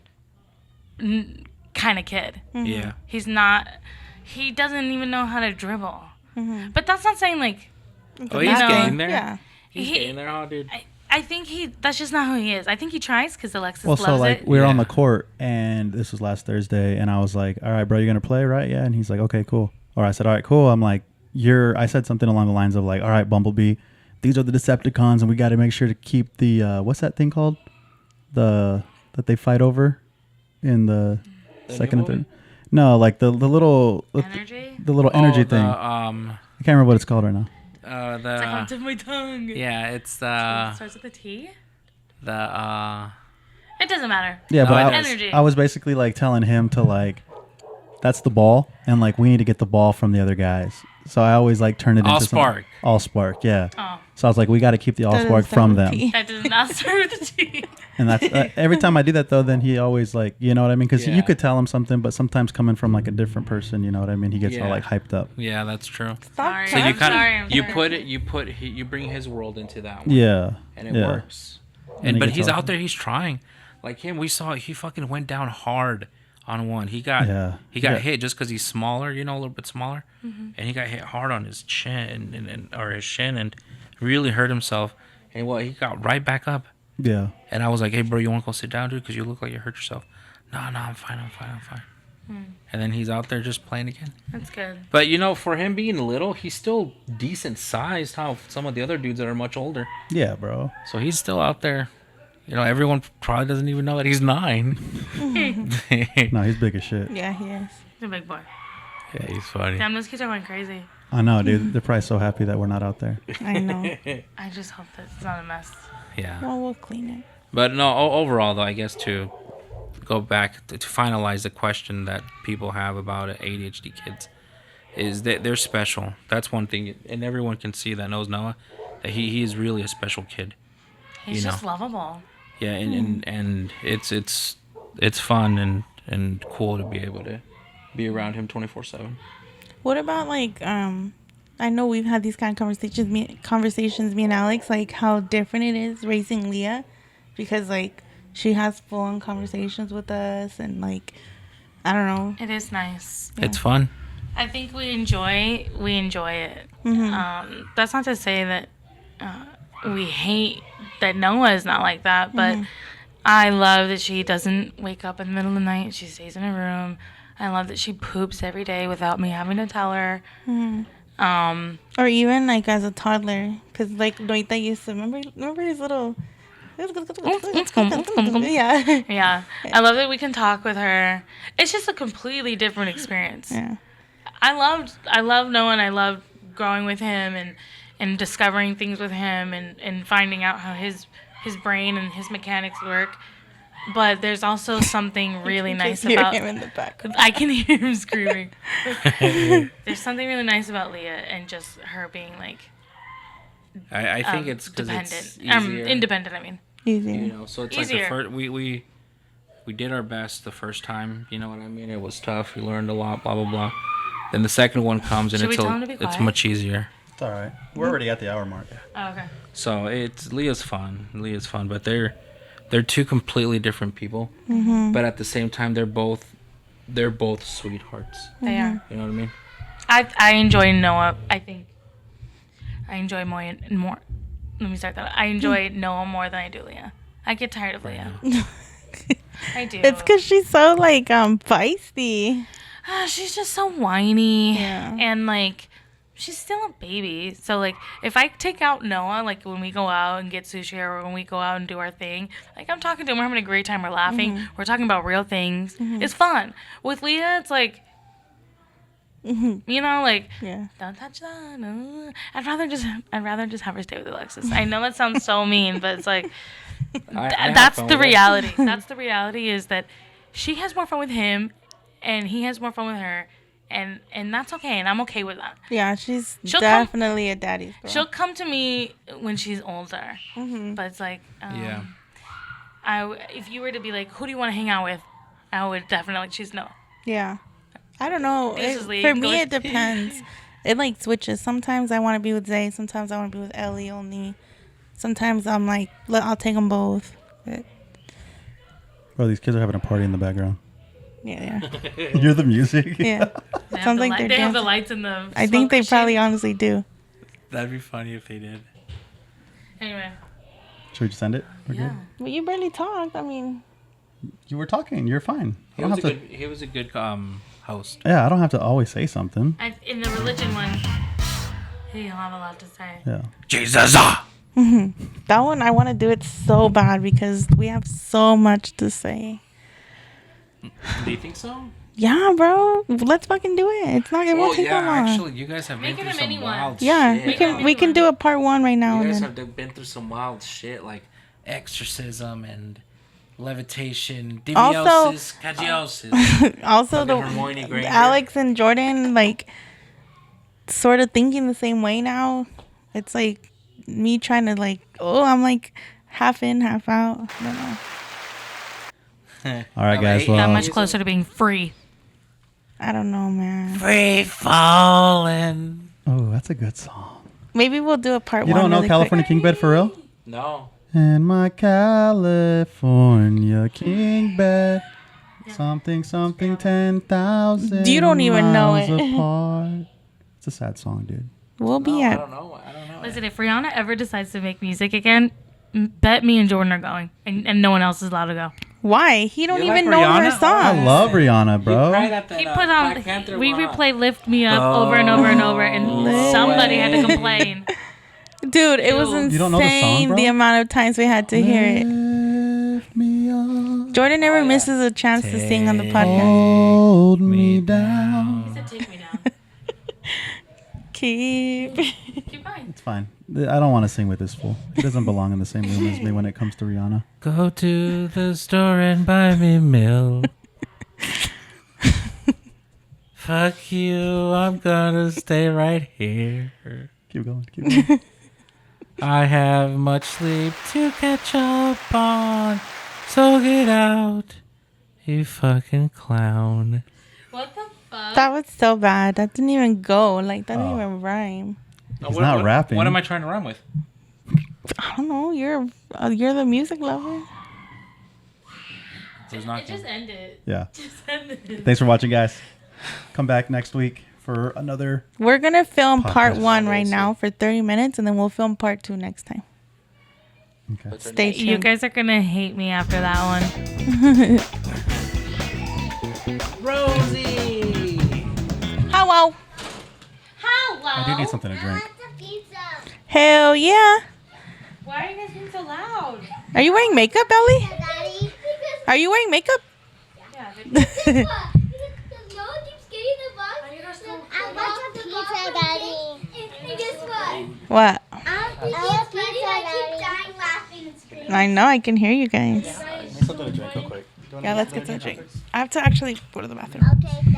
kind of kid. Yeah. He's not. He doesn't even know how to dribble. But that's not saying like Oh, he's know, getting there. Yeah. He's He- getting there, dude. I think that's just not who he is. I think he tries because Alexis Well, loves so like it. we were on Yeah. the court, and this was last Thursday, and I was like, "All right, bro, you're gonna play, right?" Yeah, and he's like, "Okay, cool." Or I said, "All right, cool." I'm like, I said something along the lines of like, "All right, Bumblebee, these are the Decepticons, and we got to make sure to keep the what's that thing called? That they fight over in the The second new and movie? third. No, like the little Energy. the little energy thing. I can't remember what it's called right now. The It's like on the tip of my tongue. yeah, it's It starts with a T. the It doesn't matter. Yeah, No, but it I, is. Energy. I was basically like telling him to like, that's the ball, and like we need to get the ball from the other guys. So I always like turn it into Allspark. Allspark, yeah. Oh, So I was like, we got to keep the Doesn't Allspark start from with them. T. that does not start with a T. And that's every time I do that though, then he always like, you know what I mean? Because Yeah. you could tell him something, but sometimes coming from like a different person, you know what I mean? He gets all Yeah. like hyped up. yeah, that's true. Sorry. So you I'm kind sorry, I'm of you sorry. you bring his world into that one. Yeah, And it yeah. works. And And he but gets he's all- out there, he's trying. Like him, we saw he fucking went down hard on one. He got Yeah. he got Yeah. hit just because he's smaller, you know, a little bit smaller, and he got hit hard on his chin and or his shin and really hurt himself. And he got right back up. Yeah, And I was like, "Hey, bro, you want to go sit down, dude? Because you look like you hurt yourself." No, I'm fine. And then he's out there just playing again. That's good. But you know, for him being little, he's still decent sized. How some of the other dudes that are much older. yeah, bro. So he's still out there. You know, everyone probably doesn't even know that he's 9. No, he's big as shit. Yeah, he is. He's a big boy. Yeah, he's funny. Damn, those kids are going crazy. I know, dude. They're probably so happy that we're not out there. I know. I just hope that it's not a mess. Yeah. Well, we'll clean it. But no, overall, though, I guess to go back to finalize the question that people have about ADHD kids is that they're special. That's one thing. And everyone can see that, knows Noah, that he is really a special kid. He's You just know. lovable. Yeah, and it's fun and cool to be able to be around him 24/7. What about like I know we've had these kind of conversations me and Alex, like how different it is raising Leah, because like she has full on conversations with us and like I don't know. It is nice. It's fun. I think we enjoy it. That's not to say that we hate that Noah is not like that, but I love that she doesn't wake up in the middle of the night. She stays in her room. I love that she poops every day without me having to tell her. Or even like as a toddler, because like Noita used to remember his little. Yeah. Yeah, I love that we can talk with her. It's just a completely different experience. Yeah. I love Noah, and I love growing with him and discovering things with him and finding out how his brain and his mechanics work. But there's also something really nice Just hear about him in the back. I can hear him screaming. There's something really nice about Leah and just her being like I think it's because dependent, it's easier. independent. I mean, Easy. You know, so it's like Easier. the first we did our best the first time. You know what I mean? It was tough. We learned a lot. Blah blah blah. Then the second one comes and Should we it's tell him to be it's quiet? much easier. It's all right. We're already at the hour mark. oh, okay. So it's Leah's fun, but they're two completely different people. But at the same time, they're both sweethearts. They are. You know what I mean? I enjoy Noah. I think I enjoy more. Let me start that. I enjoy Noah more than I do Leah. I get tired of Leah. I do. It's because she's so like feisty. She's just so whiny. Yeah. And like she's still a baby. So like if I take out Noah, like when we go out and get sushi or when we go out and do our thing, like I'm talking to him, we're having a great time, we're laughing, we're talking about real things. It's fun. With Leah, it's like you know, like Yeah. don't touch that. No. I'd rather just have her stay with Alexis. I know that sounds so mean, but it's like I have that's fun the with it. reality. That's the reality is that she has more fun with him, and he has more fun with her, and that's okay, and I'm okay with that. Yeah, she's She'll definitely a daddy's girl. She'll come to me when she's older, but it's like, Yeah. if you were to be like, who do you want to hang out with, I would definitely choose no. Yeah. I don't know. This is Lee. For Go me, ahead. it depends. It like switches. Sometimes I want to be with Zay. Sometimes I want to be with Ellie only. Sometimes I'm like, I'll take them both. But Bro, these kids are having a party in the background. yeah. You hear the music? Yeah. They have Sounds the like li- they're they have the dancing. lights in the. I think they smoke probably machine. honestly do. That'd be funny if they did. Anyway, Should we just send it? We're good. But you barely talked. I mean, You were talking. You're fine. I don't have to. He was a good host. Yeah, I don't have to always say something. In the religion one, he'll have a lot to say. Yeah. Jesus. that one I want to do it so bad because we have so much to say. Do you think so? Yeah, bro. Let's fucking do it. It's not. It won't take that long. Actually, you guys have been Make it through a some mini one. wild Yeah, shit. we can do a part 1 right now. You And guys then, have been through some wild shit like exorcism and levitation, Also- diviosis, cagiosis. also Fucking Hermione Granger. Alex and Jordan like sort of thinking the same way now. It's like me trying to like, I'm like half in, half out. I don't know. All right, guys. Well, That much closer to being free. I don't know, man. Free falling. oh, that's a good song. Maybe we'll do a part You 1. don't know really California quick. King Bed for real? No. In my California King Bed, something 10,000. You don't even know miles it. apart. It's a sad song, dude. We'll be I at. don't know. Listen, if Rihanna ever decides to make music again, bet me and Jordan are going, and no one else is allowed to go. Why? He don't You like even know her Rihanna? song. I love Rihanna, bro. He put on. We replay "Lift Me Up" over and over and over, and somebody had to complain. Dude, it was Dude. You don't know the song, insane bro? the amount of times we had to hear it. Lift me up, Jordan never misses a chance to sing on the podcast. hold me down. He said, "Take me down." Keep. Keep going. It's fine. I don't want to sing with this fool. He doesn't belong in the same room as me when it comes to Rihanna. Go to the store and buy me milk. Fuck you, I'm gonna stay right here. Keep going. Keep going. I have much sleep to catch up on, so get out, you fucking clown. What the fuck? That was so bad. That didn't even go. Like, that didn't Oh. even rhyme. He's not rapping. What am I trying to rhyme with? I don't know. You're the music lover. There's not It just ended. Yeah. Just ended. Thanks for watching, guys. Come back next week for another. We're going to film part Podcast. 1 right now for 30 minutes, and then we'll film part 2 next time. Okay. Stay tuned. You guys are gonna hate me after that one. Rosie! Hello. I do need something to drink. Hell yeah. Why are you guys being so loud? Are you wearing makeup, Ellie? Daddy. Are you wearing makeup? Yeah. I want pizza, Daddy. And guess what? What? I want pizza, Daddy. Dying laughing and screaming. I know. I can hear you guys. Need something to drink real quick. Yeah, let's get some drink. I have to actually go to the bathroom. Okay, Dad.